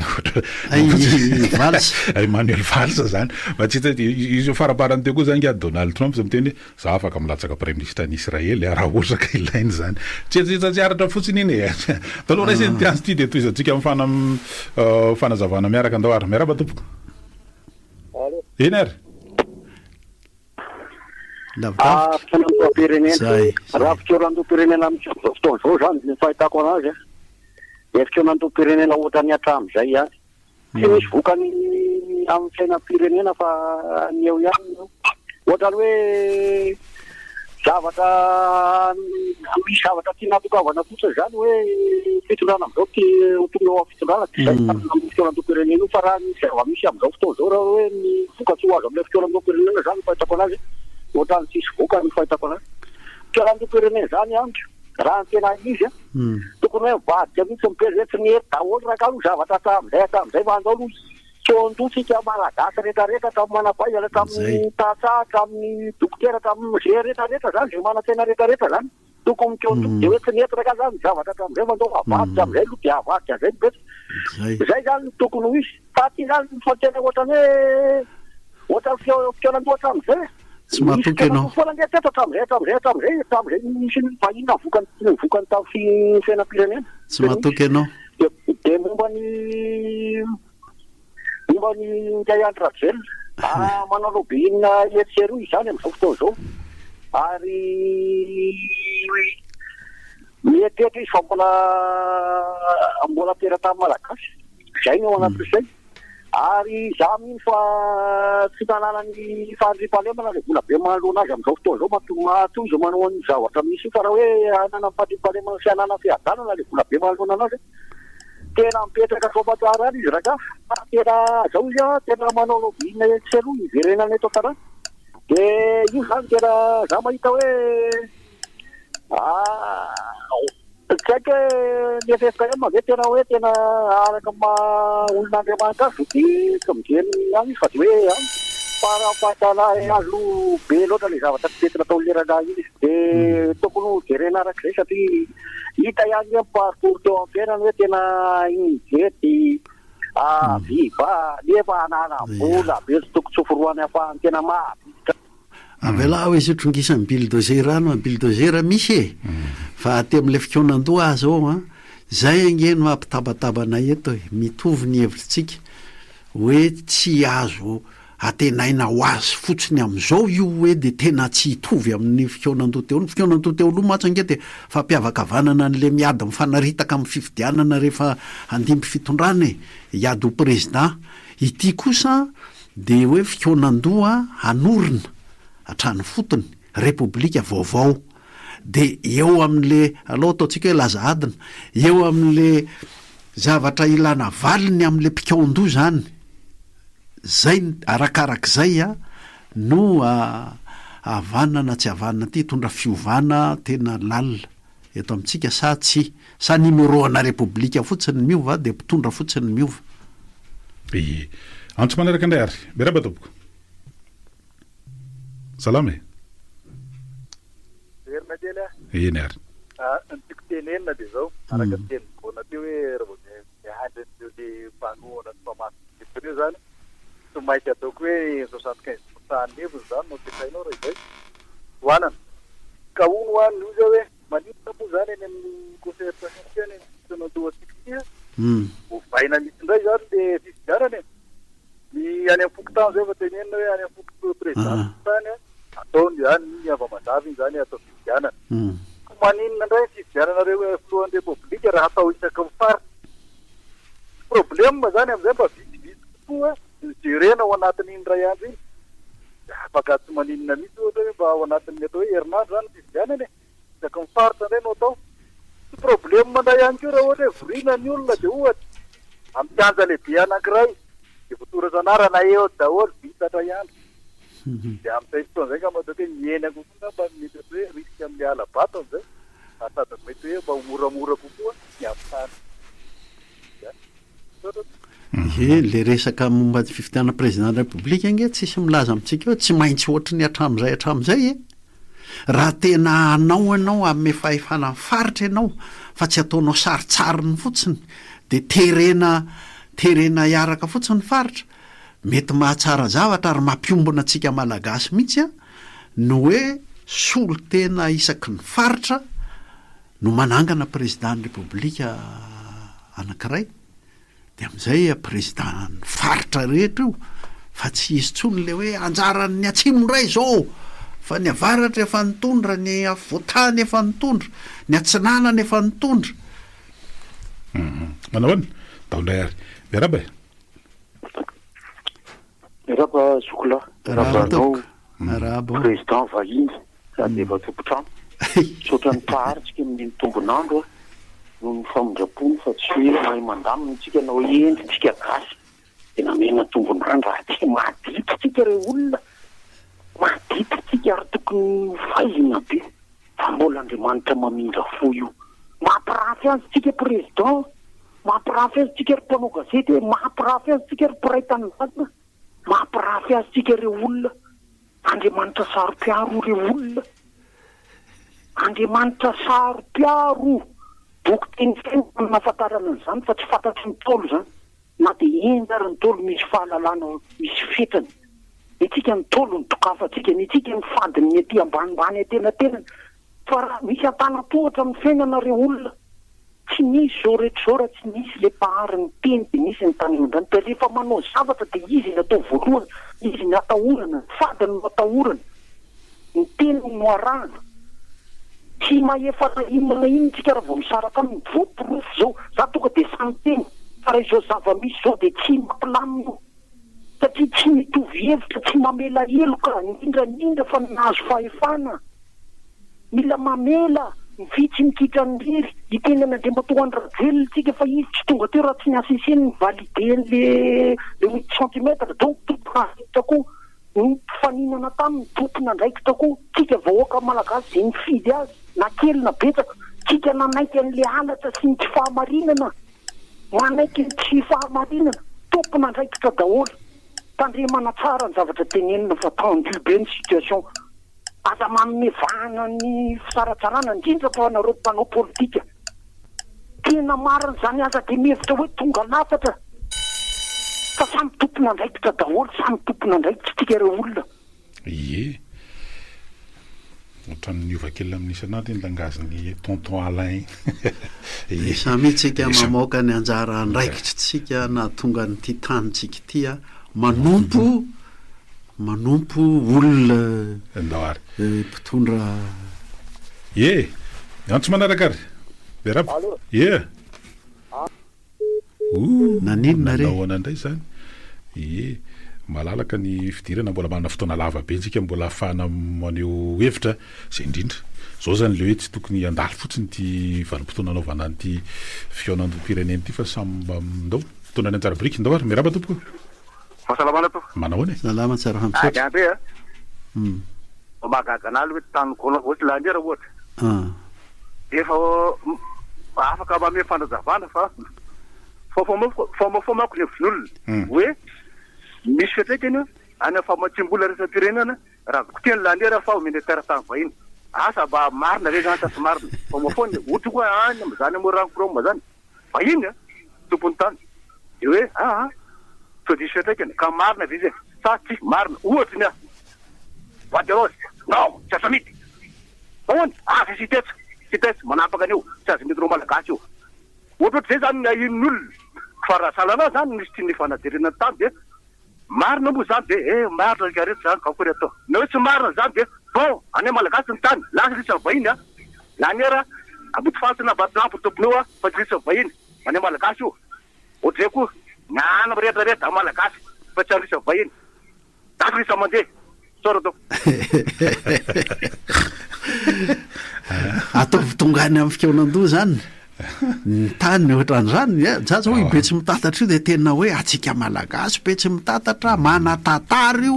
Emmanuel Valls zany mba tsy izy faraparany teo koa zany Donald Trump zay miteny za afaka milatsaka prime ministre ny Israely raha ohatraka ilainy zany tsitatsiaratra fotsiny iny taloha raha isy tiazy ty de toizatsika fanazavana miaraka andao ary miaraba tompoko eny ary fitonantoam-pirenena raha fitorantom-pirenena amin'izao fotoana zao zany ny fahitako anazy fitorantom-pirenena ohatra ny hatramin'izay tsy misy vokany amin'ny fiainam-pirenena fa ny eo ihany ohatrany hoe zavatra misy zavatra tia natokavana fotsiny zany hoe fitondrana amin'izao tonga eo amin'ny fitondrana tsy zay amin'ny fitorantom-pirenena io fa raha misy zava-misy amin'izao fotoana zao raha hoe ny vokatry ho azo amin'ilay fitorantom-pirenena zany fahitako anazy ohatrany tsisy vokany fahitako anazy fitorantom-pirenena zany andro raha ny tena izy tokony hoe mivadika mihitsy mipezetry ny hery daholo raha ka aloha zavatra hatramin'izay fa andao aloha tsondotsika malagasy rehetrarehetra tamin'ny manabaiza tamin'ny tasa tamin'ny dokotera tamin'ny ze rehetrarehetra zany ze mana-tena rehetrarehetra zany tokony tsondotsy de hoe tsy netitra ka zany zavatra hatramin'izay fa andao avadika amin'izay aloha de avadika zay mibetsy zay zany tokony ho izy fa ty zany fatena ohatrany hoe ohatrany fitoanandoha hatramin'izay tsy mahatoky ianao hatramin'izay misy vahina vokany tamin'ny fiainam-pirenena tsy mahatoky ianao de momba ny ndray andro ravelona manao lobbyina etseroy zany amin'izao fotoana zao ary mietety izy fa mbola tera-tany malagasy zay ny ao anatin'izay ary za mino fa tsy nananany fandriam-pahalemana le vola be manoloana azy amin'izao fotoana zao matoiza manao ny zavatra misy fa raha hoe anana fandriam-pahalemana sy anana fiadanana le vola be manoloana anazy tena mipetraka soamatara ary izy raka tena zao izy tena manao lobbyina tseroa iverenana eto tara de io zany tena za mahita hoe Tsaiky ny FFKM ve tena hoe tena araka olon'Andriamanitra azy ty kamijeny any fa hoe para-pahatala azo be loatra le zavatra tetina atao lerana iny de tokony jerena arak'izay satria hita ihany partout teo am-piainany hoe tena injety viva nefa ananam-bola be sy tokony tsoforoany afahany tena mahavita avela hoe sotrongisany bulldozer no bulldozer misy fa aty amin'ilay fikonan-doha zao zay angeno mampitabatabana eto mitovy ny hevitritsika hoe tsy azo atenaina ho azy fotsiny amin'izao io hoe de tena tsy hitovy amin'ny fikonan-doha teo ny fikonan-doha teo aloha matsanga de fampiavakavanana n'le miady mifanaritaka amin'ny fifidianana rehefa handimby fitondrana hiady ho président ity kosa de hoe fikonan-doha anorina hatrany fotony repoblika vaovao de eo amin'le aloha ataontsika hoe laza adina eo amin'le zavatra ilana valiny amin'le mpikaon-doha zany zay arakarak'izay no avanana tsy avanana ty tondra fiovana tena lalina eto amintsika sa tsy sa numéroana repoblika fotsiny miova de mpitondra fotsiny miova antso manaraka indray ary beraba tompoko salama eny ary nytiko tenenina de zao araka teny bona teo hoe raha le mpanoana sy mpamaso zany tsy maintsy ataoko hoe 75% neviny zany no tesainao raha izay hoanana ka ono hoany io zao hoe manitra moa zany eny amin'ny concertation any fikonan-dohatsika tia hovaina misy indray zany le fifidianana ny any amin'ny fokotany zay fa tenenina hoe any amin'ny foko président tany ataony zany ny ava-mandavy iny zany atao fifidianana maninona indray fifidiananareo filohan'ny repoblika raha atao isaky ny faritra problème zany amin'izay mba vitsivitsy kokoa jerena ao anatin'iny ray andro iny afaka tsy maninona mihitsy ohatra hoe mba ao anatin'ny atao hoe herinandro zany fifidianana isaky ny faritra indray no atao tsy problème mandray ihany koa raha ohatra hoe vorina ny olona de ohatra amin'ny kianja lehibe anankiray de voatorazanarana eo daholo vitatra ihany de amin'izay fotoan'izay ka matao hoe miena kokoa mba mety hoe risque amin'ny alabato amin'izay sady mety hoe mba moramora kokoa ny ampitany le resaka momba fifidiana président république nge tsisy milaza amintsika hoe tsy maintsy ohatry ny atram'izay raha tena anao ianao amin'ny fahefana ny faritra ianao fa tsy ataonao saritsariny fotsiny de terena hiaraka fotsiny faritra mety mahatsara zavatra ary mampiombona antsika malagasy mihitsy no hoe solo tena isaky ny faritra no manangana président république anankiray de amin'izay président ny faritra rehetra io fa tsy izy tsony le hoe anjaran'ny atsimondray zao fa ny avaratra efa nitondra ny avoatany efa nitondra ny atsinanana efa nitondra manao any taondray ary miaraba miaraba sokola arabo président vahiny sady efa tompotrano sotra ny paharitsika amin'ny tombonandro no ny famondrapony fa tsy hoe mahay mandamina tsika na hoe endritsika gasy tena mena tombonandro raha tsy madity tsika re olona madity tsika ary tokony faizina be fa mbola Andriamanitra mamindra fo io mampirafy azy tsika président mampirafy azy tsika ry mpanao gazety mampirafy azy tsika ry mpiraitany vatana mampirafy azy tsika re olona Andriamanitra saro-piaro re olona Andriamanitra saro-piaro boky teny feno nafatarana an'izany fa tsy fantatry ny tolo zany na de enjara ny tolo misy fahalalana misy fetany itsika ny tolo ny tokafatsika ny itsika ny fadiny ny aty ambanimbany atenatenany fa raha misy atana-tohatra amin'ny fiainana re olona tsy misy zao rehetra zao raha tsy misy le pahary ny teny de misy ny tanondrany de rehefa manao zavatra de izy ny atao voalohany izy ny atahorana ny fadiny no atahorana ny teny no arahana tsy mahefana inona iny tsika raha vao misaraka amin'ny voaporofo zao za tonga de samy teny fa raha izao zava-misy zao de tsy mampilamina satria tsy mitovy hevitra tsy mamela eloka indrindrandrindra fa nahazo fahefana mila mamela mivitsy mikitra ny riry itenan'Andriamantoandra velona tsika fa izy tsy tonga teo raha tsy ny aseseny ny valideny le 8 centimetre donc tompoko ny faninana taminy tompona ndraiky tako tsika vahoaka malagasy zay mifidy azy na kely na betsaka tsika nanaiky an'le alatra sy ny tsy fahamarinana manaiky ny tsy fahamarinana tompona andraikitra daholo tandremana tsara ny zavatra tenenina fa tendu be ny situation aza manome vahana ny fisaratsarana indrindra fa nareo mpanao politika tena marina zany aza de mihevitra hoe tonga lafatra fa samy tompona andraikitra daholo samy tompona andraikitra tika ireo olona ie ohatran'ny niova-kelina amin'ny isan'andro ny langaziny tonton Alain samitsika mamoaka ny anjara andraikitra tsika na tonga ny ty tanitsika ty a manompo olona ndawary mpitondra antso manaraka ary beraba naninona re nahoana indray zany malalaka ny fidirana mbola manana fotoana lava be ntsika mbola ahafahana maneho hevitra zay indrindra zao zany le hoe tsy tokony andalo fotsiny ty vanim-potoana anaovana nyty fionandrom-pireneny ty fa samba ndao fotoana ny anjara biriky ndao ary miraba tompoko fahasalamana to manao any salama tsara hampisotra andre mahagaganalo hoe tanykona ohatry la andera ohatra efa afaka mame fanazavana fa fomako ny vin'olona hoe misy fetraikany any famatsimbola resam-pirenena raha koteny landera fa militaire tany vahiny asa mba marina re zany tasy marina fomafony ohatra koa any am'zany amorankoroma zany vahiny tompony tany de hoe so disy fetraikany ka marina vizy sa tsy marina ohatra ny vaderozy non tsy asa mity ahoany sitesa manapaka an'io tsy azy mety ro malagasy io ohatrohatry zay zany in'olona fa raha salana zany misy ty ny fanadirena tany de marina moa zany de marina kareto zany kakory atao na hoe tsy marina zany de bon any malagasy ny tany lasa lisa vahiny laniera abuty fasina batlampo tompony fa tsy lisa vahiny any malagasy io ohatry zay koa nyana rehetrarehetra malagasy fa tsy alisa vahiny daky lisa mandeha sora to ataovy tongany amin'ny fikaonandoha zany ny tany ohatran'izany jaza hoe be tsy mitatatra io de tena hoe atsika malagasy be tsy mitatatra manatantara io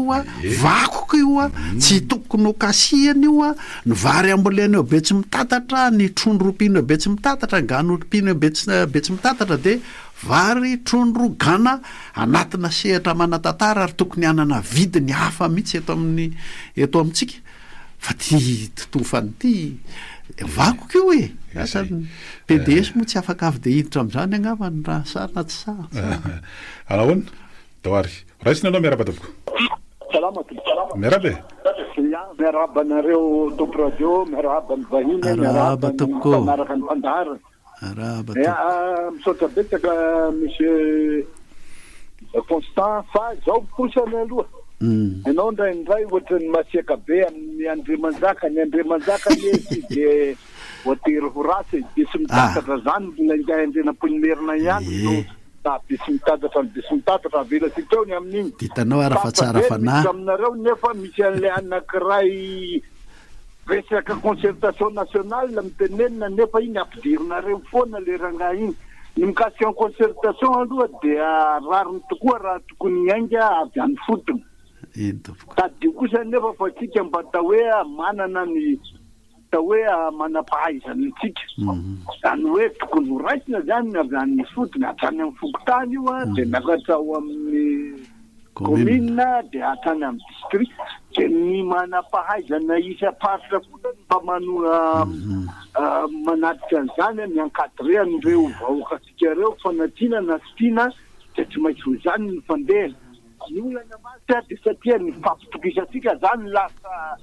vakoka io tsy tokony ho kasihana io ny vary ambolena eo be tsy mitatatra ny trondro-pino be tsy mitatatra ganopino be tsy mitatatra de vary trondro gana anatina sehatra manatantara ary tokony anana vidiny hafa mihitsy eto amintsika fa ty totofany ty vakoka io asany PDS moa tsy afaka avy de hiditra am'izany angavany raha sara tsy sa anahoana dawary raisina anao miaraba tavoko miarabe miaraba nareo tompo radio miaraba ny vahiny miaraba topoko miaraka ny pandara araba misaotra betsaka monsieur Constant fa zao posany aloha ianao ndraindray ohatrany masiaka be amin'ny Andriamanjaka ny Andriamanjaka lesy de voatery ho rasy de sy mitatatra zany mbola andrenam-ponimerina ihany no be sy mitatatra avela sikeo ny amin'iny ditanao ara fa tsara fanahy aminareo nefa misy an'le anankiray resaka concertation nationale mitenenina nefa iny ampidirinareo foana le rangaha iny ny mikasika ny concertation aloha dia rariny tokoa raha tokony miainga avy any fotony tadio kosa nefa fa tsika mba tao hoe manana ny tao hoe manampahaizany tsika zany hoe tokony ho raisina zany avy any fotony hatrany amin'ny fokotany io de nakatra ao amin'ny commune de hatrany amin'ny district de ny manampahaizana isa-paritra koa mba manatrika an'izany miankadre an'ireo vahoakatsika reo fanatina na sitina de tsy maintsy ho zany ny fandeha ny olana masy de satria ny fampitokisasika zany lasa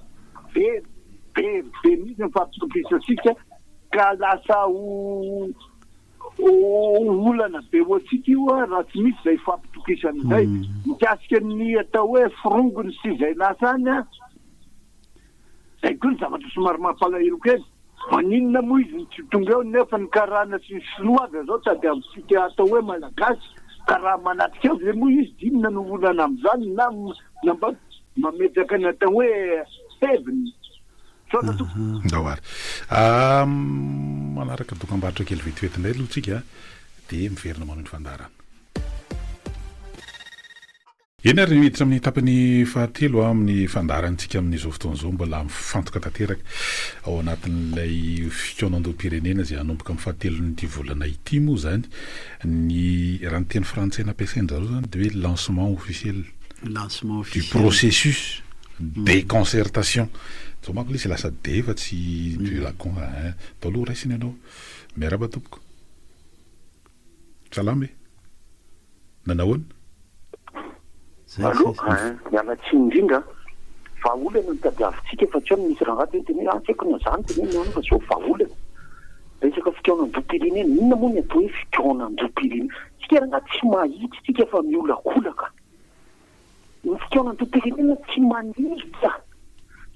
be mihitsy ny fampitokisasika ka lasa olana be oatsika io raha tsy misy zay fampitokisan'izay mikasika ny atao hoe firongony sy zay lasa any zay koa ny zavatra somary mampalahelo kely maninona moa izy ny tsy tonga eo nefa ny karana sy ny sinoavy zao sady amintsika atao hoe malagasy ka raha manatrika eo zay moa izy dinona no olana am'izany na mba mametraka ny atao hoe heviny ndawary manaraka dokam-barotra kely vetivety indray aloha tsika de miverina manao ny fandarana eny ary miditra amin'ny tapany fahatelo amin'ny fandarantsika amin'izao fotoan'izao mbola mifantoka tanteraka ao anatin'ilay fikaonandoam-pirenena izay hanomboka amin'ny fahatelon'ity volana ity moa zany ny raha ny teny frantsay nampiasain'zareo zany de hoe lancement officiel du processus de concertation zao manko le sy lasa de fa tsy de lacon taloha raisiny ianao miaraba tompoko salama nanahoana aloha miala tsy indrindra vahaolana nitadiavintsika fa tsy misy rangaty hoe teny antsaiko na zany teny fa zao vahaolana resaka fikaonan-drom-pirenena inona moa ny atao hoe fikaonan-drom-pirenena tsika rangaty tsy mahitsy tsika fa miolakolaka ny fikaonan-drom-pirenena tsy manitra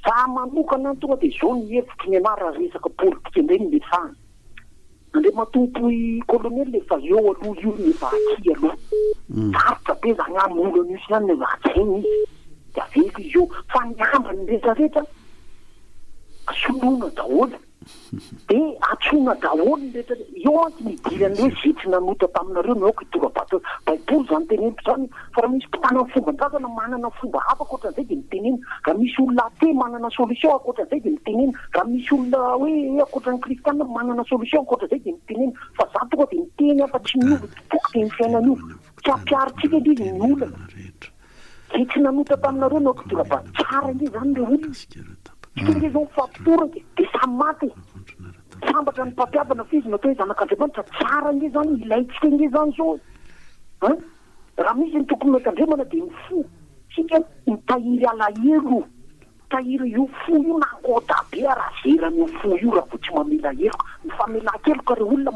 za manokana tonga dia zao ny hevitry ny anara resaka politika indray ny mefana andre matompoy kolonely efa eo aloha io ny efa aty aloha sarotra be zany amolana io sy zany ny atsainy izy de aveko izy eo fa ny ambany rehetrarehetra soloina daholo de atsona daholo ny rehetra eo anty midiry an'le sitry nanota taminareo ny aoka itorabato baiboly zany teneniko zany fa raha misy mpitana ny fomban-drazana manana fomba hafa akoatran'izay de mitenena raha misy olona ate manana solution akoatran'izay de mitenena raha misy olona hoe akoatran'ny kristiana manana solution akoatran'izay de mitenena fa za tonga de miteny fa tsy miova topoky de ny fiainan'io tsy ampiaritsika izy ny olana de tsy nanota taminareo ny aoka itorabato tsara nge zany le olona tsika zao mifampitoraka de samy maty sambatra ny mpampiavana fizy natao hoe zanak'andriamanitra tsara nge zany ilaitsika nge zany zao raha misy ny tokony metandremana de ny fo tsika mitahiry alahelo tahiry io fo io nakota be arazerany io fo io raha vo tsy mamela heloko ny famela-keloka re olona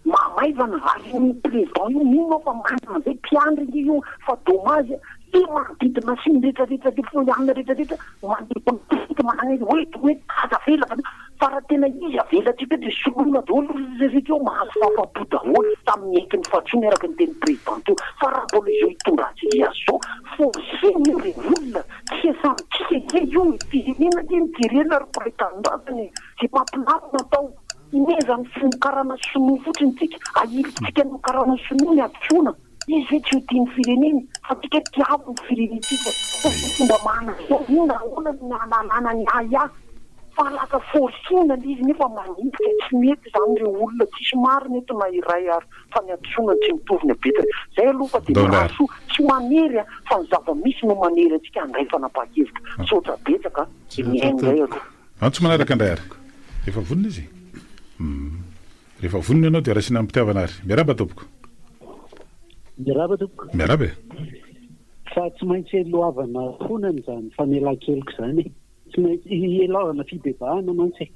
mahamaivana ary ny président io mino fa manana zay mpiandry nge io fa dommage e manodidina sy ny rehetrarehetra de folianina rehetrarehetra mandeha manana izy hoe aza vela fa raha tena izy avelatsika de soloina daholo rehetra eo mahazo fahafapo daholo tamin'ny entiny fahatsony araka ny teny président io fa raha mbola izao hitondratsika azy zao forsiny io le olona tsy asamitsika io firenena de midirena ry prétendantany ze mampilamina atao inezany finokarana sonoa fotsiny tsika ahilitsika ny karana sonoa ny atsona izy hoe tsy ho tia ny fireneny fa tsika tiavo ny firenetsika fomba mahana zao ina ona ny analana ny aya fa lasa forsina izy nefa manitika tsy mety zany le olona tsisy mariny eto na iray ary fa ny atsona tsy mitovy ny abetany zay aloha fa de mahaso tsy manery fa ny zava-misy no manery atsika andray fanapaha-kevitra sotra betsaka miaingay aloha tsy manaraka andray ary rehefa vonina izy rehefa vonina ianao de rasina mpitiavana ary miaraba tompoko miaraba tompoko miaraba fa tsy maintsy lohavana fonany zany famela-keloko zany tsy maintsy elaovana fibebahana mantsy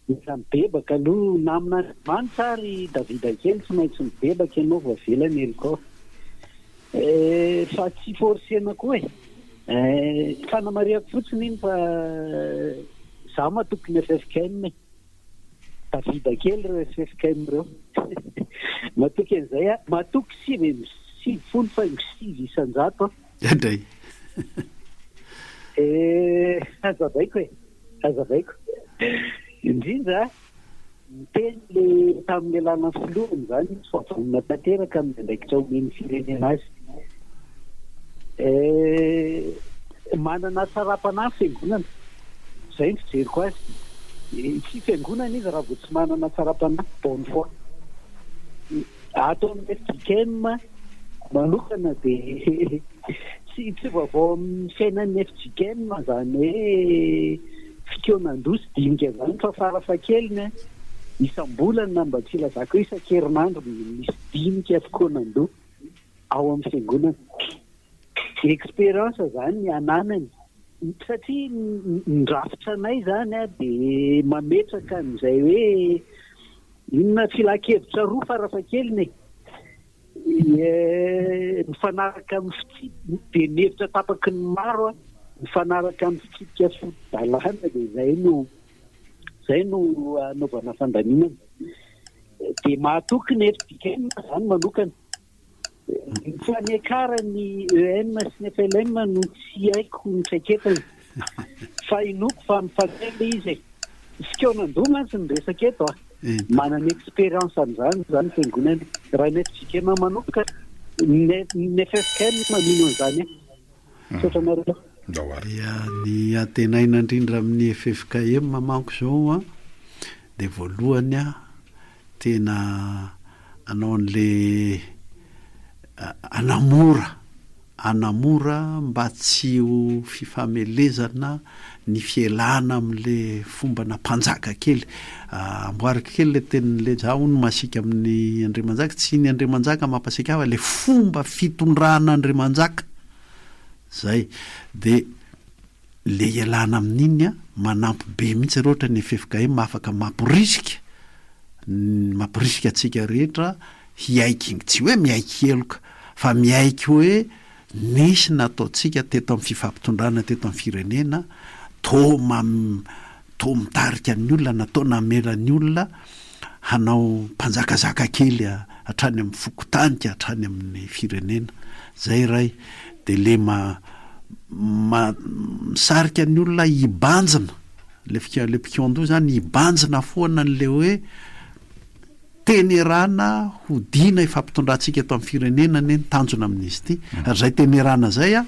misy mibebaka aloha namina manitsy ary davida kely tsy maintsy mibebaka ianao vavelany eloko fa tsy forsena koa fanamariako fotsiny iny fa za matokony FFKM davida kely reo FFKM reo matoky an'izay matoky 7 fa 5 isan-jato andray azavaiko indrindra miteny le tamin'ny alana filohany zany fa vonina tanteraka amin'ny andraikitra omeny firenena azy manana tsara-panahy fiangonana zay ny fijeriko azy tsy fiangonana izy raha vo tsy manana tsara-panahy bonne foi ato amin'ny FJKM manokana de tsy vaovao amin'ny fiainan'ny FJKM zany hoe fikaonan-dosy dinika zany fa farafahakeliny isam-bolana mba tsy lazako isan-kerinandro misy dinika fikaonan-doha ao amin'ny fiangonana expérience zany ny ananany satria ndrafitra anay zany de mametraka n'izay hoe inona filakevitra roa farafahakeliny mifanaraka amin'ny fitsipika de mihevitra tapaky ny maro mifanaraka amin'ny fitsipika fodalana de zay no anaovana fandaminana de mahatoky ny FJKM zany manokana fa ny akarany EM sy ny FLM no tsy haiko ny traiketany fa inoko fa mifankely izy fikaonan-doha mantsy ny resaka eto manana expérience am'zany fiangonana raha ny FJKM manokana ny FFK mamino an'izany sotranareo ia ny antenaina indrindra amin'ny FFKM mamanko zao a de voalohany a tena anao an'le anamora mba tsy ho fifamelezana ny fielana amin'le fombana mpanjaka kely amboarika kely le tenin'le zaho no masika amin'ny Andriamanjaka tsy ny Andriamanjaka mampasika afa le fomba fitondrana Andriamanjaka zay de le ialana amin'iny a manampy be mihitsy raha ohatra ny FFKM afaka mampirisika atsika rehetra hiaiky tsy hoe miaiky eloka fa miaiky hoe nisy nataontsika teto amin'ny fifampitondrana teto amin'ny firenena to mitarika ny olona natao namela ny olona hanao mpanjakazaka kely hatrany amin'ny fokotanika hatrany amin'ny firenena zay ray de le misarika ny olona hibanjina le piquando zany hibanjina foana n'le hoe tenerana hodina ifampitondratsika eto amin'ny firenena ny tanjona amin'izy ity ary zay tenerana zay a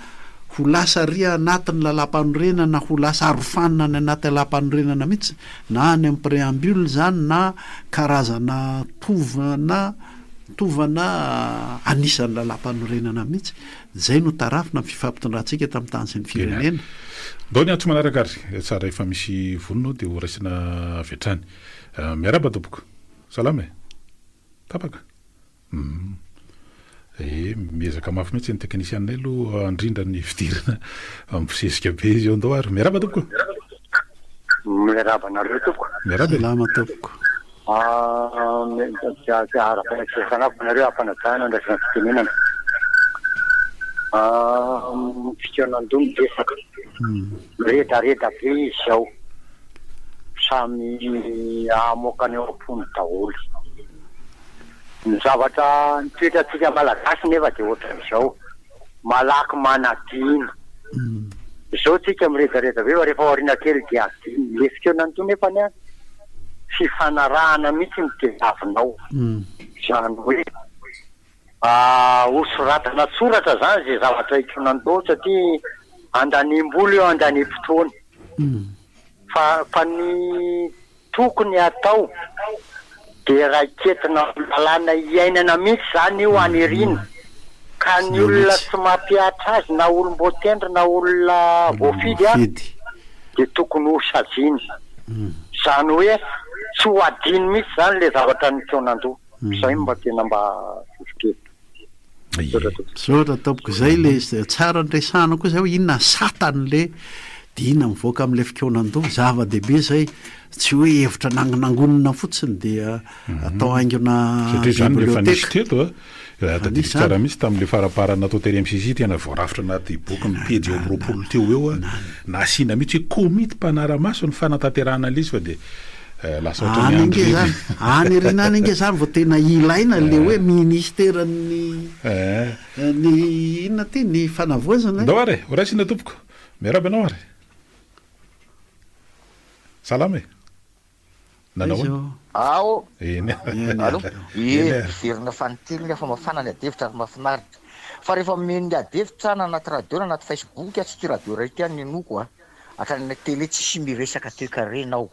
ho lasa ria anatin'ny lalam-panorenana ho lasa arofanina ny anaty lalam-panorenana mihitsy na any amin'ny préambule zany na karazana tovana anisan'ny lalam-panorenana mihitsy zay no tarafina fifampitondrantsika eto amin'ny tany sy ny firenena ndao ny antso manaraka ary tsara efa misy vonona de ho raisina vetrany miaraba tompoko salama tapaka miezaka mafy mihitsy ny teknisianay aloha andrindra ny fidirana ampisesika be izy eo ndao ary miaraba tompoko miaraba nareo tompoko miaraba salama tompoko arafanako nareo ampanajana andrasana fitenenana fikanandony desaka redareda be izy ao samy amokany eo ampony daholo ny zavatra nitoetratsika malagasy nefa de ohatran'izao malaky manadina zao tsika miredareda be fa rehefa aoriana kely de adiny le fikanandony nefa ny fifanarahana mihitsy mitezavinao zany hoe osoratana tsoratra zany zay zavatra ikonandao satria andanimboly eo andanimpotoany fa ny tokony atao de raiketina lalàna iainana mihitsy zany io anirina ka ny olona tsy mampiatra azy na olom-botendry na olona voafidy a de tokony ho sajiny zany hoe tsy ho adiny mihitsy zany le zavatra nikoanandro zay mba tena mba sotra tompoko zay le tsara nresana koa zay hoe inona satan'le de inona mivoaka amin'le fikonan-do zava-dehibe zay tsy hoe hevitra nangonina fotsiny dia atao haingona efa nisy teto tadisy tsara misy tam'le faraparana natao tery MCC tena voarafitra anaty boky ny pejy eo am'roapolo teo eo na asiana mihitsy hoe komity mpanaramaso ny fanatanterahana l'izy fa de lasa any arina any ange zany vao tena ilaina le hoe ministeran'ny ny inona ty ny fanavoazana ndao ary ho raisina tompoko miaraba anao ary salama e nanao ao alo verina fantiliny efa mafana ny adevitra ary mafinaritra fa rehefa meny adevitra na anaty radio na anaty Facebook tsy ty radio ray ty any noko atrany tele tsisy miresaka toekarenao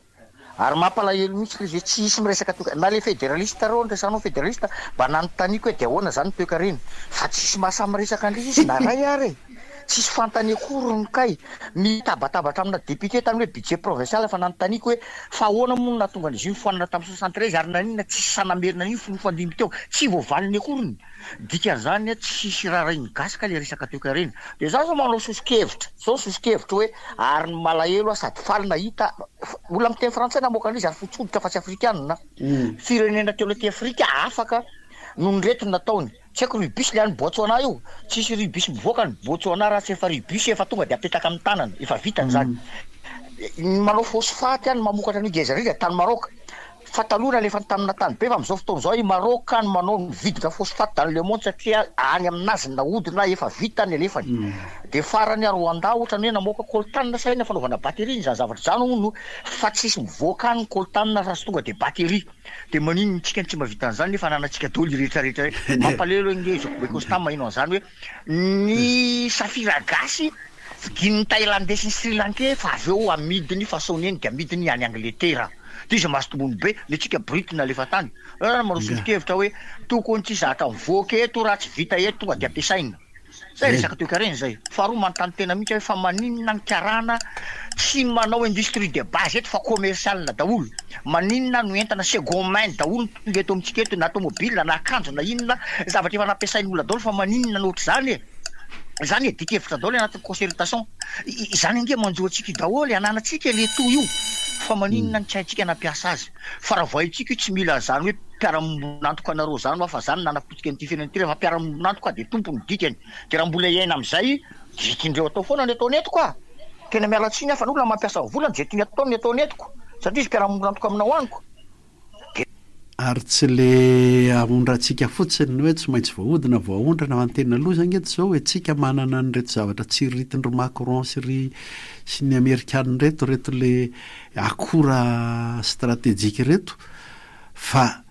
ary mampalahelo mihitsy le zay tsisy miresaka na le fédéraliste reo ndrasanao fédéraliste mba nanotaniko hoe de ahoana zany toekarena fa tsisy mahasamy miresaka andrizy izy na ray ary tsisy fantany akory ny kay mitabatabatra amina député tamin'ny hoe budget provincial fa nanotaniko hoe fa ahoana moa natonga an'izy io foanina tamin'ny 73 ary nanina tsisy sanamerina an'io fonofandimby teo tsy voavaliny akoriny dikan'izany tsisy raha ray migasika le resaka toekarena de za zao manao sosikevitra zao sosikevitra hoe ary ny malahelo sady faly nahita olona miteny frantsay namoaka an'izy ary fotsoditra fa tsy afrikanina firenena teo lety Afrika afaka no nyrety nataony tsy haiko rubis le any Botswana io tsisy rubis mivoaka ny Botswana raha tsy efa rubis efa tonga de apetaka amin'ny tanana efa vitany zany manao fosfaty any mamokatra ny gezarira tany Maroc fatalona lefa tamina tany be fa am'izao fotoana zao Maroc no manao mividika phosphate dans le monde satria any aminazy nahodina efa vita ny elefany de farany Rwanda ohatrany hoe namoaka coltan saina fanaovana batterie zany zavatra zany no fa tsisy mivoaka ny coltan raha tonga de batterie de manino tsika tsy mavita an'izany nefa anantsika daholo rehetrarehetra mampalelo ingezako be constant mahino an'izany hoe ny safira gasy vigin'ny Thaïlandais sy ny Sri Lankais fa avy eo amidiny façonneny de amidiny any Angleterre de izy mahasotombony be le tsika britina lefa tany manao solokevitra hoe tokony tsy zaka mivoaka eto raha tsy vita eto tonga de ampiasaina zay resaka toekareny zay faharoa manontany tena mihitsy hoe fa maninona ny karana tsy manao industrie de base eto fa commercial daholo maninona no entana second main daholo tonga eto amintsika eto na automobile na akanjo na inona zavatra efa nampiasain'ny olona daholo fa maninona no ohatr'izany zany dikevitra daholo anatin'ny concertation izany ange manjoatsika daholo ananatsika le to io fa maninona ny tsy haitsika nampiasa azy fa raha voaitsika tsy mila zany hoe mpiara-monantoka anareo zany fa zany nanapotsika ny firenenetira fa mpiara-monantoka de tompony dikany de raha mbola iaina am'izay dikindreo atao foana ny ataony eto koa tena mialatsiny fa n'olona mampiasa volany zay tiany ataony ataony etiko satria izy mpiara-monantoka aminao aniko ary tsy le ahondratsika fotsiny hoe tsy maintsy voahodina voahondrana mantena aloha zany eto zao hoe tsika manana ny reto zavatra tsy ritindry Macron sy ny Amerikana reto le akora stratégique reto fa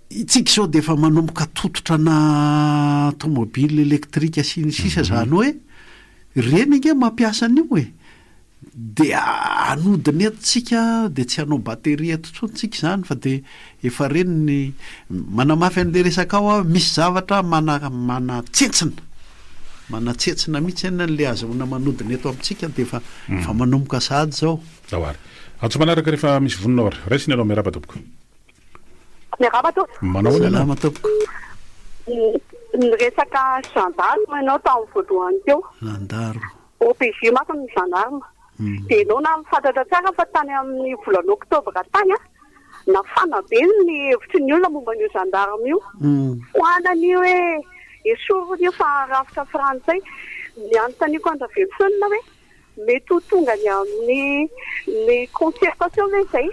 itsika zao de efa manomboka tototra na automobile électrique sy ny sisa zany hoe reny nge mampiasa an'io hoe de anodiny etotsika de tsy hanao batterie eto tsontsika zany fa de efa reny ny manamafy an'le resaka ao misy zavatra manatsetsina mihitsy ena le azahoana manodina eto amintsika de efa manomboka sady zao zawary atso manaraka rehefa misy vonina ora raisiny anao miaraba tompoko manao salama tompoko ny resaka gendarme ianao tamin'ny voalohany teo gendarme OPG maka ny gendarme de ianao na mifantatra tsara fa tany amin'ny volana oktobra tany nafana be ny hevitry ny olona momba an'io gendarme io hoanany hoe esorony fa rafitra frantsay ny anontaniako andra velosonina hoe mety ho tonga ny amin'ny concertation ve zay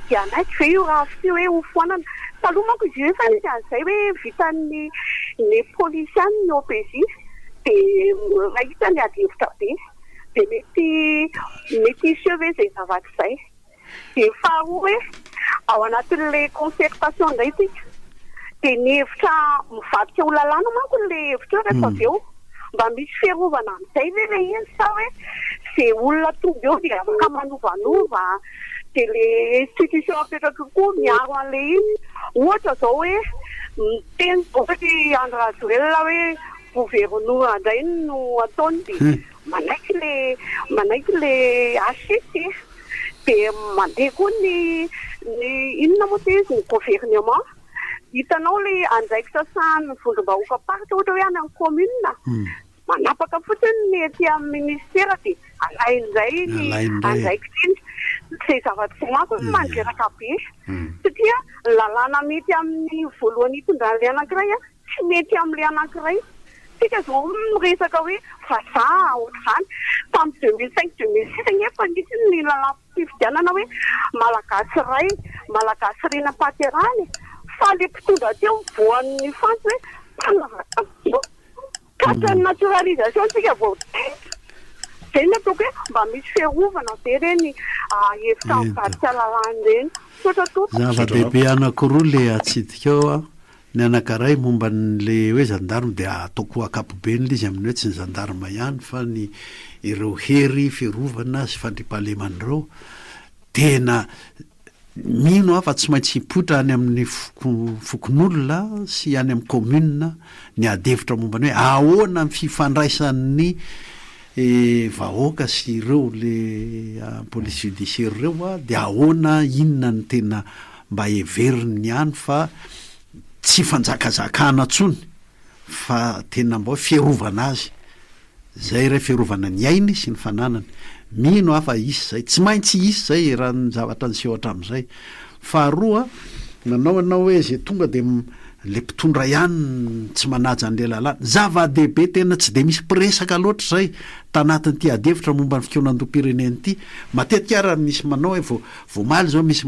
de anaiky ve io rafitra io hoe ho foanana taloha manko izy io efa nisy an'izay hoe vitan'ny polisiany ny OPJ de rahitany ady hevitra be de mety iseo ve zay zavatra zay de faharoa hoe ao anatin'le concertation indray tsika de ny hevitra mivadika ho lalàna manko le hevitra rehefa avy eo mba misy fiarovana amin'izay ve le izy sa hoe zay olona tonga eo de afaka manovanova de le institution apetraka koa miaro an'le izy ohatra zao hoe miteny ohatra Andra Joel hoe gouvernement indray no ataony de manaiky le HCC de mandeha koa ny inona moa te izy ny gouvernement hitanao le andraikitra sahany vondrom-bahoaka party ohatra hoe any amin'ny commune manapaka fotsiny ny ety amin'ny ministera de alain'izay ny andraikitra iny zay zavatra zay manko mandreraka be satria lalàna mety amin'ny voalohany hitondran'le anankiray tsy mety amin'le anankiray tsika zao miresaka hoe faza ohatr'izany tamin'ny 2005-2006 nefa nisy ny lalam-pifidianana hoe malagasy ray malagasy rena paterany fa le mpitondra teo voan'ny fantsy hoe mpanavaka katran'ny naturalisation tsika vao zay ny ataoko hoe mba misy fiarovana be reny hevitra mivadika lalàny reny zava-dehibe anankiroa le atsidika eo ny anankiray momba n'le hoe gendarme de ataoko akapobe n'le izy amin'ny hoe tsy ny gendarme ihany fa ny ireo hery fiarovana sy fandripahalemandreo tena mino fa tsy maintsy hipotra any amin'ny fokon'olona sy any amin'ny commune ny adevitra momba ny hoe ahoana ny fifandraisan'ny vahoaka sy ireo le police judiciaire ireo de ahoana inona ny tena mba heveriny ihany fa tsy fanjakazakana tsony fa tena mba fiarovana azy zay re fiarovana ny ainy sy ny fananany mino fa isy zay tsy maintsy isy zay raha ny zavatra ny sehoatra amin'izay faharoa nanao anao hoe zay tonga de le mpitondra ihany tsy manaja an'le lalàna zava-dehibe tena tsy de misy mpiresaka loatra zay tanatin'ity adevitra momba ny fikonan-dom-pireneny ity matetika ara misy manao hoe voamaly zao misy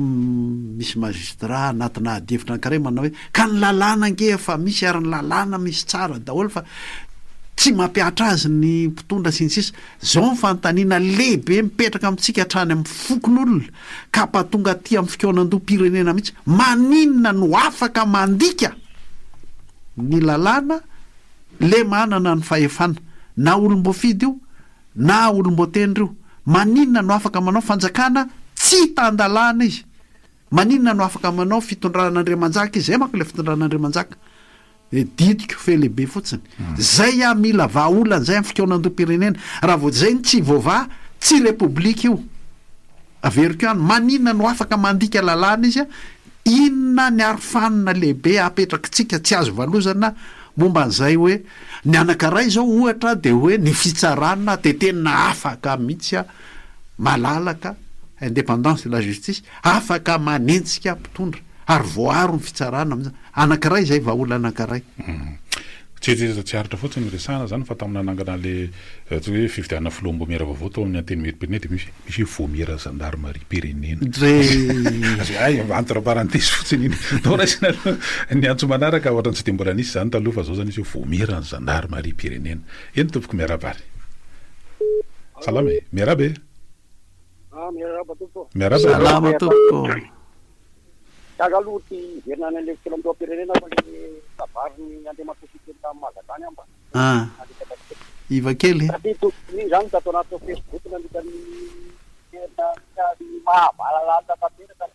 magistrat anatina adevitra anankiray manao hoe ka ny lalàna nge fa misy ary ny lalàna misy tsara daholo fa tsy mampiatra azy ny mpitondra sinsisa zao ny fanontaniana lehibe mipetraka amintsika hatrany amin'ny fokon'olona ka patonga aty amin'ny fikonan-dom-pirenena mihitsy maninona no afaka mandika ny lalàna le manana ny fahefana na olom-boafidy io na olom-boatendry io maninona no afaka manao fanjakana tsy tandalàna izy maninona no afaka manao fitondran'Andriamanjaka izy zay manko le fitondran'Andriamanjaka didiko fe lehibe fotsiny zay mila vahaolana zay amin'ny fikonan-dom-pirenena raha vao zay tsy voava tsy repoblika io averiko ihany maninona no afaka mandika lalàna izy inona ny arofanina lehibe apetrakitsika tsy azo valozana momba an'izay hoe ny anankiray zao ohatra de hoe ny fitsarana de tena afaka mihitsy malalaka indépendance de la justice afaka manentsika mpitondra ary voaro ny fitsarana anankiray zay vahaolana anankiray tsy aritra fotsiny resana zany fa tamina nangana le tsy hoe fividiana filombo miera vaovao tao amin'ny anteny merim-pirenena de misy vomiera gendarmerie pirenena entre parenthèse fotsiny iny no raisina ny antso manaraka ohatra tsy de mbola nisy zany taloha fa zao zany izy vomiera ny gendarmerie pirenena eny tompoko miaraba salama miarabe salama tompoko tagalo ty verinana le filam-pirenena fa le tabariny andriamatositena mazatany amba iva kely iny zany tato anaty Facebook nandikany mahabalalala tanteraka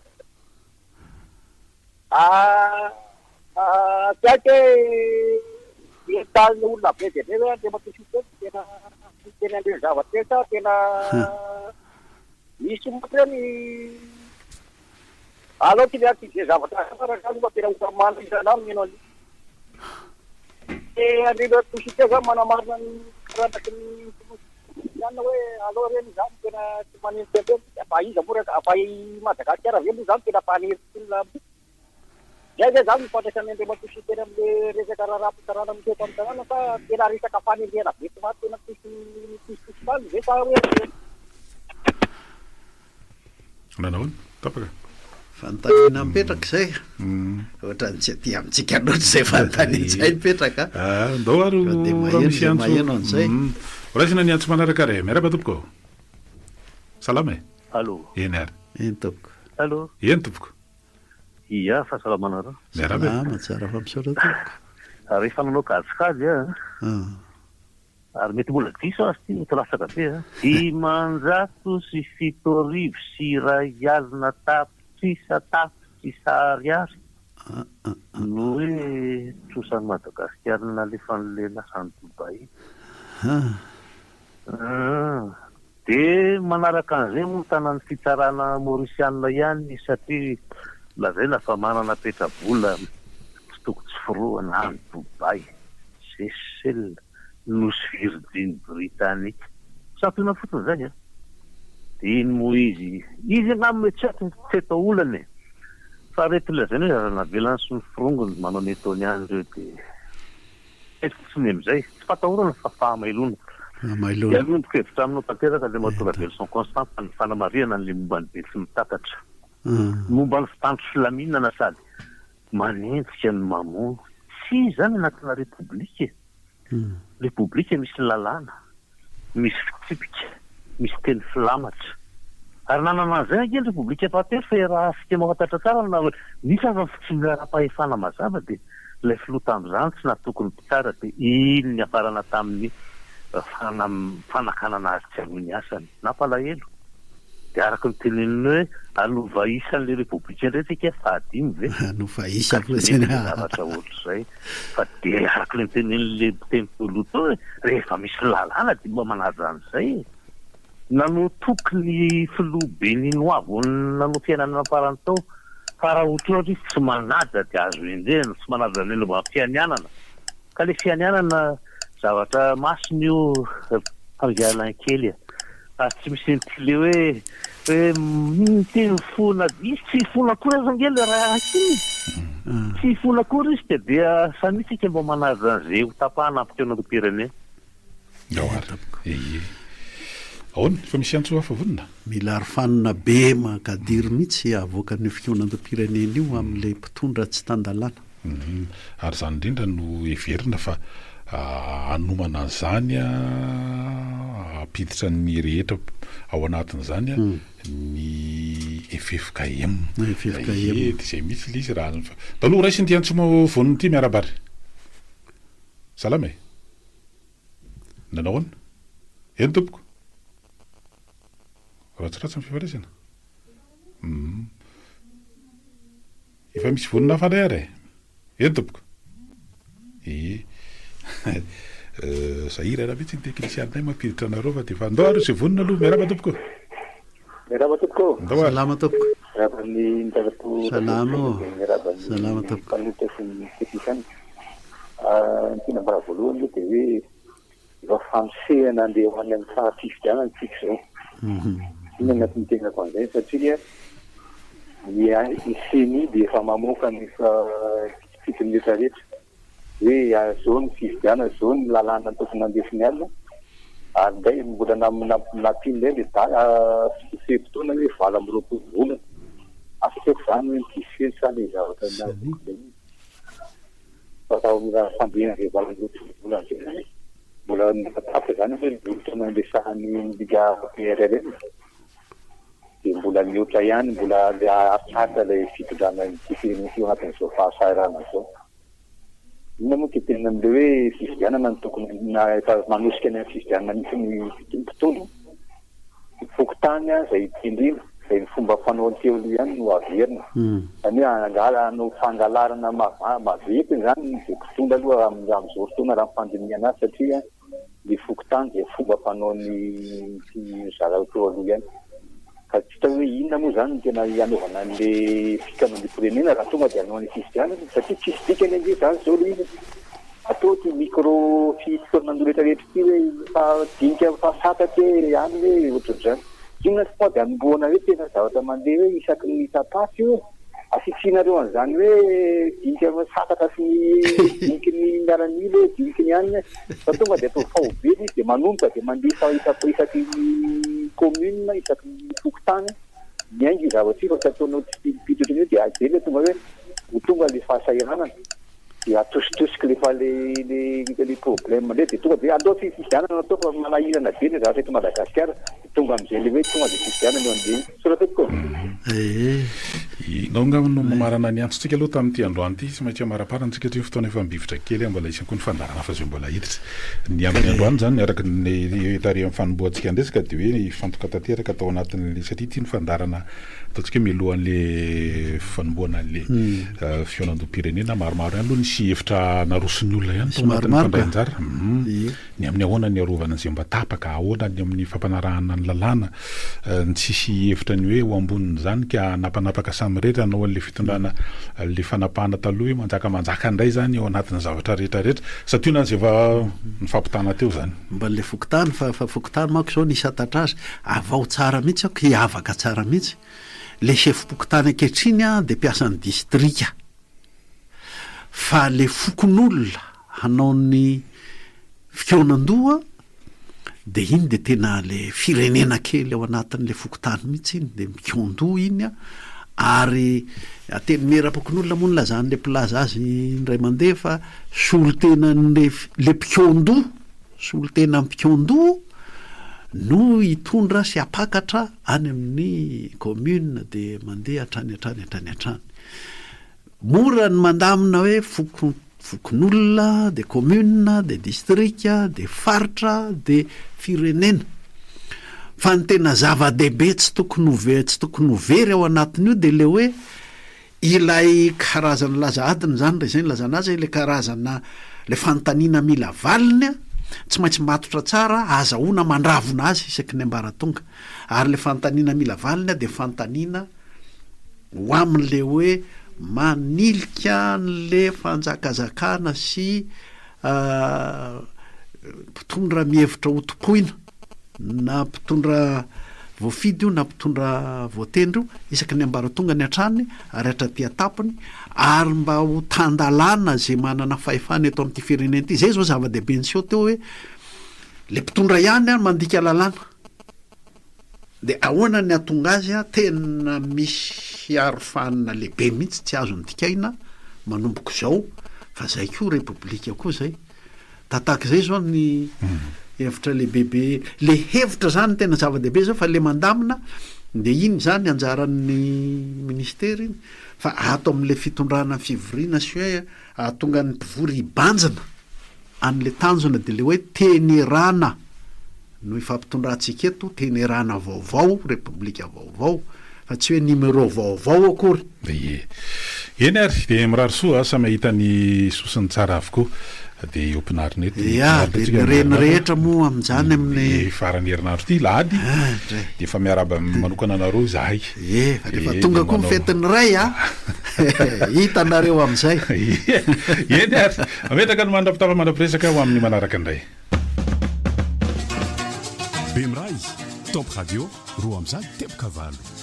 tiake entaliny olona be de be hoe andriamatositena tena andreny zava-toetra tena misy motreny alors qu'il y a qui des avantages, et à l'île de Touchité, Manaman, alors les gens qui manifestent, à Paris, à Paris, Madagascar, les gens qui n'ont pas ni la. Il y a des gens qui sont des gens qui sont des Carara, Carana, qui n'a rien qu'à faire, il y a des fanontaniana mipetraka zay ohatra ny tsy aty amintsika loatra zay fanontaniana zay mipetraka ndao ary de maheno an'izay raisina ny antso manaraka re miaraba tompoko salama allo eny ary eny tompoko allo eny tompoko ia fahasalamanareo miaraba tsara fa misaotra tompoko ary efa nanao kajikajy ary mety mbola diso azy ty mety lasaka be dimanjato sy fito arivo sy iray alina tapotsisa ariary no hoe trosan'ny Madagasikara nalefan'le lasan'ny Dubai de manaraka an'izay moa tanany fitsarana Mauritiana ihany satria lazaina fa manana petrabola tsy toko tsy firoana any Dubai Seychelles Nosy Virgin Britannique sampina fotsiny zany de iny moa izy angamy tsy atao olana fa reto lazaina hoe navelana sy ny firongony manao ny ataony any reo de fotsiny am'izay tsy fatahorana fa fahamailona ianomboka hevitra aminao tanteraka le mahatonga velson constant ny fanamariana n'le momba ny be sy mitatatra momba ny fitandro filaminana sady manentsika ny mamono tsy zany anatina republika misy lalàna misy fitsipika misy teny filamatra ary nanana an'izay angeny republika patery fa raha fika mahafantatra tsara na hoe misy aza fitsimera-pahefana mazava de ilay filoha tamin'izany tsy natokony mpitsara de iny ny afarana tamin'ny fanakanana azy tsy aloha ny asany nampalahelo de araka ny teneniny hoe alova isan'le republika indray fahadimy ve anova isa zavatra ohatr'izay fa de araka le tenen'le teny toloha tao hoe rehefa misy lalàna de mba manaja an'izay nanao tokony filoha beninois vo nanao fiainana namparany tao fa raha ohatrany tsy manaja de azo endrena tsy manaja neny mba fianianana ka le fianianana zavatra masiny io amvialany kely tsy misy nitile hoe teny fona disy tsy fona koa aza ngely raha akiny tsy fola kory izy dia samitsika mba manaja an'izay ho tapahana ampitoenan-pirenena ahoana fa misy antso hafa vonona mila arofanina be makadiry mihitsy avoaka ny fionan-pirenena io amin'ilay mpitondra tsy tandalàna ary zany indrindra no everina fa anomana an'izany apiditra ny rehetra ao anatin'izany ny FFKM izay mihitsy le izy raha taloha raisy ny tiantsoma voniny ity miarabary salama nanao ahoana eny tompoko ratsiratsy ny fifaresana efa misy vonina hafandray ary eny tompoko sahira raha mihitsy ny teknisianay mampiditra anareo fa de fa ndao ary izay vonina aloha miaraba tompoko miaraba tompoko ndao ary salama tompoko raban'ny ntarato salama salama tompoko mpanota sy ny teknisiana ny tena mbara voalohany aloha de hoe efa famosehana andeha ho any amin'ny fahafifidianana tsika zao iny anatin'ny tenako an'izay satria ny seni de efa mamoaka ny fito minitra rehetra hoe zao ny fifidiana zao ny lalàna tokony andesiny alina ary nday mbola nampindray le fisefotoana hoe vala amby roapolo volana afakeko zany hoe midiseny sa le zavatra fatao mila fandroena re vala amby roapolo volana zay mbola natapy zany hoe volotona andesahany liga PRL de mbola mihoatra ihany mbola le atsaka le fitondrana io anatin'izao fahasarana zao ina moa ke tena am'le hoe fifidianana ny tokony efa manosika ny fifidianana ny mpitolo fokotany zay tindrina zay ny fomba fanao teo ihany no averina zany hoe angala no fangalarana mavety zany de mpitondra aloha am'izao fotoana raha mifandiniana azy satria le fokotany de fomba fanao ny zara teo aloha ihany ka tsy ta hoe inona moa zany tena hanaovana an'le fikamana pirenena raha tonga de anao ny fifidianana satria tsisy dikany an'izay zany zao le izy atao ty micro fitoanandro rehetrarehetra ty hoe fadinika fahasatatry any hoe ohatr'zany inona tsy fa de anomboana hoe tena zavatra mandeha hoe isaky ny tapasy io asitsianareo an'izany hoe dinika satatra sy diniky ny miaran'ilo hoe diniky ny anina fa tonga de atao fahobely izy de manomboka de mandeha isaky ny commune isaky ny fokotany miaingy zavatra io fa ataonao tsipiditra io de azely tonga hoe ho tonga le fahasahiranana de atositosiky lefa le problème le de tonga de aleo fifidianana atao fa manahirana be le zavatra eto Madagasikara tonga am'izay le hoe tonga de fifidianana eo an'izay sorateko nao ngano mamarana ny antsotsika aloha tamin'ity androany ity sy maintsy amaraparantsika ty fotoana efa mibivitra kely mbola isany koa ny fandarana fa zay mbola hiditra ny amin'ny androany zany araky ny tare amin'ny fanomboantsika andresaka de hoe fantoka tanteraka atao anatin'le satria ty ny fandarana ataontsika milohan'le fanomboana an'le fionan-dom-pirenena maromaro ihany aloha nisy hevitra narosony olona ihany tao anatin'ny fandrainjara ny amin'ny ahoana ny arovana an'izay mba tapaka ahoana ny amin'ny fampanarahana ny lalàna ny tsisy hevitra ny hoe ho ambonin'izany ka napanapaka samy rehetra anao an'le fitondrana le fanapahana taloha hoe manjaka indray zany ao anatin'ny zavatra rehetrarehetra satria nan'izay efa nifampitana teo zany mba le fokotany fa fokotany manko zao nisy atatra azy avao tsara mihitsy ako hiavaka tsara mihitsy le chef-pokotany ankehitriny de mpiasan'ny distrika fa le fokon'olona hanao ny fionan-doha de iny de tena le firenena kely ao anatin'le fokotany mihitsy iny de mikion-doha iny ary ateny merapokon'olona moa nylazan'le plaza azy indray mandeha fa solontenan'le mpikion-doha solon-tena mpikion-doha no hitondra sy apakatra any amin'ny commune de mandeha hatrany mora ny mandamina hoe fokon'olona de commune de distrika de faritra de firenena fa ny tena zava-dehibe tsy tokony very ao anatin'io de le hoe ilay karazana laza adiny zany re zay ny lazana azy le karazana le fanontaniana mila valiny tsy maintsy matotra tsara azahoana mandravona azy isaky ny ambaratonga ary le fanontaniana mila valiny de fanontaniana ho amin'le hoe manilika n'le fanjakazakana sy mpitondra mihevitra ho topoina na mpitondra voafidy io na mpitondra voatendry io isaky ny ambaratonga ny antranony ary hatraty tapony ary mba ho tandalana zay manana fahefany eto amin'ity firenena ity zay zao zava-dehibe ny seo teo hoe le mpitondra ihany a mandika lalàna de ahoana ny atonga azy a tena misy arofanina lehibe mihitsy tsy azo nydikaina manomboko zao fa zay koa repoblika koa zay tataka-zay zao ny hevitra lehibebe le hevitra zany tena zava-dehibe zao fa le mandamina de iny zany anjaran'ny ministera iny fa ato amin'le fitondrana fivoriana sy hoe ahatonga ny mpivory hibanjana an'le tanjona de le hoe tenerana no ifampitondrantsika eto tenerana vaovao repoblika vaovao fa tsy hoe numéro vaovao akory eny ary de mirary soa asa mahita ny sosiny tsara avokoa de ompinariny eto de reny rehetra moa amin'izany amin'ny farany herinandro ity lahady de efa miaraba manokana anareo zahay fa rehefa tonga koa mifetiny ray a hita anareo amin'izay eny ary ametraka no mandrapitafa mandrapiresaka ho amin'ny manaraka indray Bemray, Top Radio, Roa Amizay, Tepokavalo.